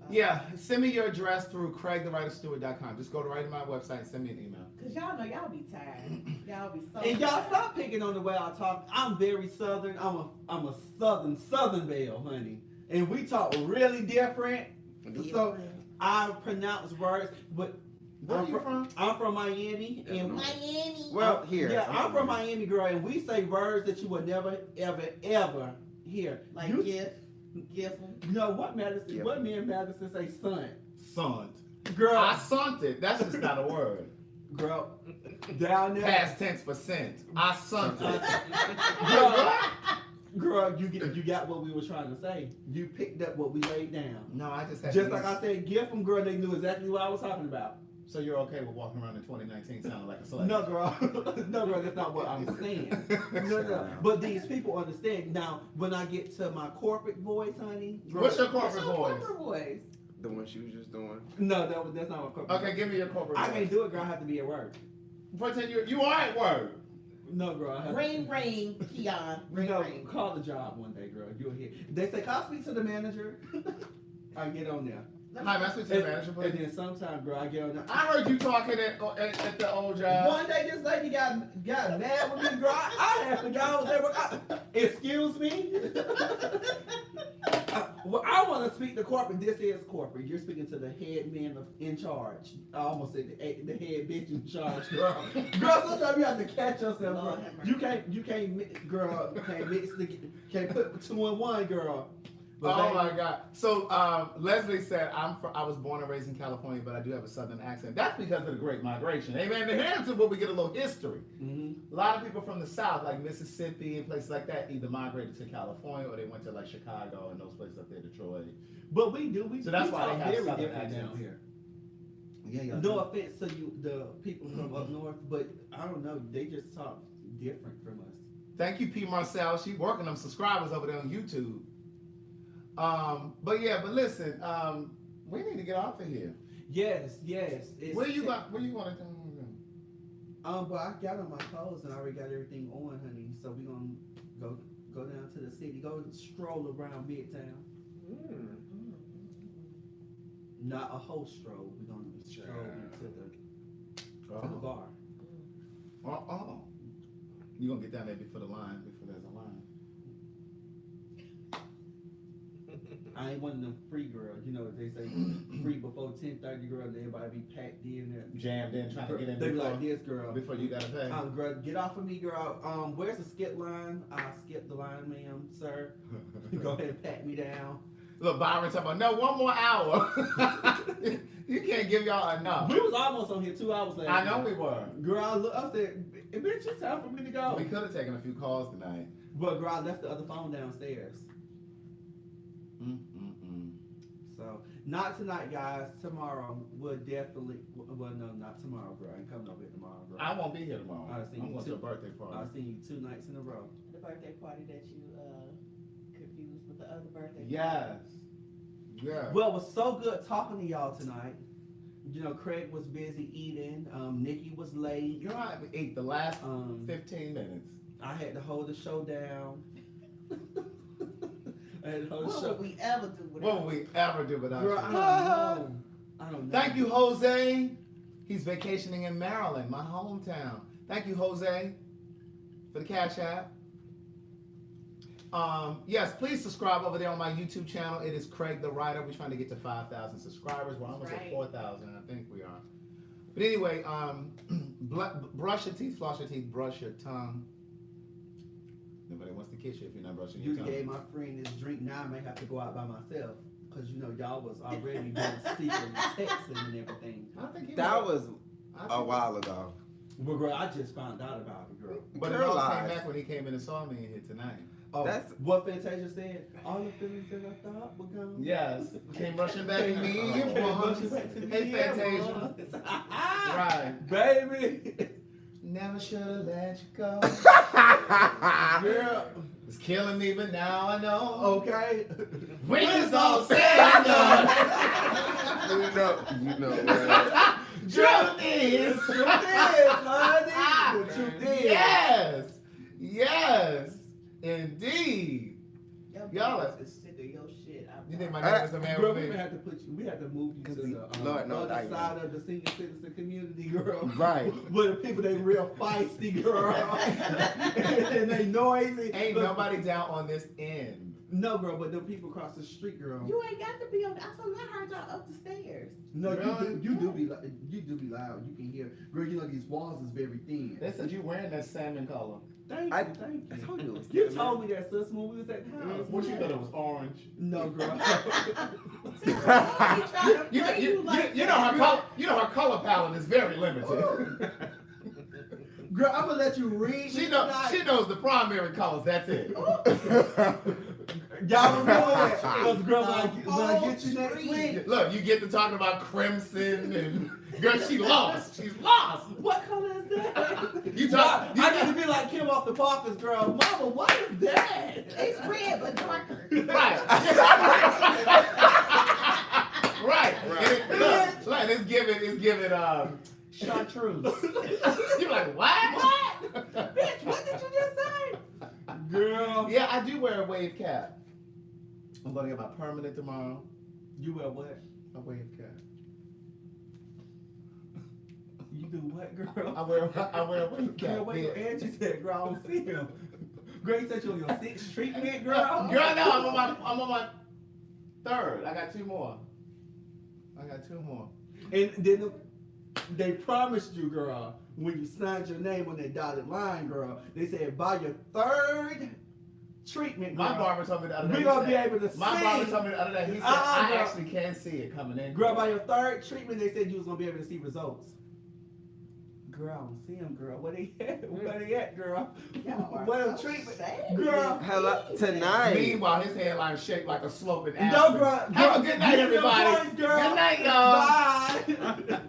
Yeah, send me your address through CraigTheWriterStewart.com. Just go right to my website and send me an email. Cause y'all know y'all be tired. Y'all be so. And y'all tired. stop picking on the way I talk. I'm very southern. I'm a southern belle, honey. And we talk really different. So I pronounce words, but Where are you from? I'm from Miami. And Miami. Well, here. yeah, I'm from Miami, girl, and we say words that you would never, ever hear. Like you, gift them. You know what Madison? Yeah. What me and Madison say, son? Sunt. Girl, I sunt it. That's just not a word. girl, down there. Past tense for cent. I sunt it. Girl, Girl, you got what we were trying to say. You picked up what we laid down. No, I just had Just to like I said, gift from girl, they knew exactly what I was talking about. So you're okay with walking around in 2019 sounding like a slave? No, girl. No, girl, that's not what I'm saying. No. But these people understand. Now, when I get to my corporate voice, honey. Girl, What's your What's corporate your voice? corporate voice? The one she was just doing. No, that's not my corporate Okay, give me your corporate I voice. can't do it, girl. I have to be at work. Pretend you are at work. No, girl. I have Ring, ring, Keon. Ring, No, ring. call the job one day, girl. You'll hear. They say, "Can I speak to the manager?" I get on there. Hi, man, speak to the manager, And please. then sometimes, girl, I get on there. I heard you talking at the old job. One day, this lady got mad with me, girl. I had forgot I was there. Excuse me. Well, I want to speak to corporate. This is corporate. You're speaking to the head man in charge. I almost said the head bitch in charge, girl. Girl, sometimes you have to catch yourself, Lord girl. have mercy. You can't, girl. Can't put 2 in 1, girl. But Oh baby, my God! So Leslie said, I was born and raised in California, but I do have a Southern accent. That's because of the Great Migration. Amen. The Hamptons, where we get a little history. mhm. A lot of people from the South, like Mississippi and places like that, either migrated to California or they went to like Chicago and those places up there, Detroit. But we do. We So that's we why they talk have very Southern different down accents. here. Yeah, No offense to you, the people from up north, but I don't know. They just talk different from us. Thank you, P. Marcel. She working them subscribers over there on YouTube. But listen, we need to get off of here. Yes. It's Where you going to do? But I got on my clothes and I already got everything on, honey. So we gonna go down to the city, go stroll around Midtown. Not a whole stroll. We're gonna stroll into the bar. You gonna get down there before there's a line. I ain't one of them free girls. You know what they say, free before 10:30, girl. And everybody be packed in there. Jammed in, trying to get in They be before, like this, girl. before you gotta pay. Girl, get off of me, girl. Where's the skip line? I'll skip the line, ma'am, sir. Go ahead and pat me down. Look, Byron talking about, no, 1 more hour. You can't give y'all enough. We was almost on here 2 hours later. I know we were. Girl, I said, bitch, it's time for me to go. We could have taken a few calls tonight. But girl, I left the other phone downstairs. So, not tonight, guys. Tomorrow, we'll definitely, well, no, not tomorrow, girl. I ain't coming over here tomorrow, girl. I won't be here tomorrow. I've seen I'm you going to too. a birthday party. I've seen you 2 nights in a row. The birthday party that you confused with the other birthday. Yes. Yeah. Well, it was so good talking to y'all tonight. You know, Craig was busy eating. Nikki was late. You know, I ate the last 15 minutes. I had to hold the show down. I had to hold the What show. would we ever do without What would we ever do without Girl, you? I don't know. I don't know. Thank you, Jose. He's vacationing in Maryland, my hometown. Thank you, Jose, for the Cash App. Yes, please subscribe over there on my YouTube channel. It is Craig the Writer. We're trying to get to 5,000 subscribers. We're almost at 4,000, I think we are. But anyway, brush your teeth, floss your teeth, brush your tongue. Nobody wants to kiss you if you're not brushing your You tongue. gave my friend this drink. Now I may have to go out by myself. Because, you know, y'all was already doing secret texting and everything. I think he That was I think a while ago. Well, girl, I just found out about it, girl. But it Girl all came lies. back when he came in and saw me in here tonight. Oh, That's- what Fantasia said. All the feelings that I thought were gone. Yes, came rushing back to me. Came rushing back to me. Hey, Fantasia. Right. Baby. Never should have let you go. Girl. It's killing me, but now I know. Okay. When it's all said and done. you know what? Truth is. honey. The truth is. Yes, indeed. Y'all are- is sick of your shit. You think my name is a man Girl, with we me? have to put you. We have to move you to the Lord knows I other side of the senior citizen community, girl. Right. Where the people they real feisty, girl, and they noisy. Ain't But- nobody down on this end. No, girl, but the people across the street, girl. You ain't got to be on. I told you I heard y'all up the stairs. No, Really? you do be loud. You can hear, girl. You know these walls is very thin. They said you wearing that salmon color. Thank I you, thank I you. told you it was You cinnamon. told me that, sis, when we was at the house. What you thought it was orange? No, girl. You know her color palette is very limited. Girl, I'm gonna let you read. She this knows. tonight. She knows the primary colors. That's it. Y'all don't know that. Cause girl, when I get you next week. Look, you get to talking about crimson and girl, she lost. She's lost. What color is that? You talk. I need to be like Kim off the Parkers, girl. Mama, what is that? It's red, but darker. Right. Right. Look, it's giving Chartreuse. You're like, what? Bitch, what did you just say? Girl. Yeah, I do wear a wave cap. I'm gonna get my permanent tomorrow. You wear what? A wave cap. You do what, girl? I wear a wave cap. Girl, where your Yeah. edges at, girl? I don't see him. Girl, you said you on your sixth treatment, girl? Girl, no, I'm on my third. I got two more. And then they promised you, girl, when you signed your name on that dotted line, girl, they said by your third treatment, girl, My barber told me the other day. we're he gonna said- be able to My see. barber told me the other day. He said I girl. actually can see it coming in. Girl, by your third treatment, they said you was gonna be able to see results. Girl, I don't see them, girl. Where they at? Where they at, girl? Y'all are What them so treatment? sad. Girl. Hello, tonight. Meanwhile, his hairline shaped like a sloping aspen. No, girl. Have a good night, Get your everybody. points, girl. Good night, y'all. Bye.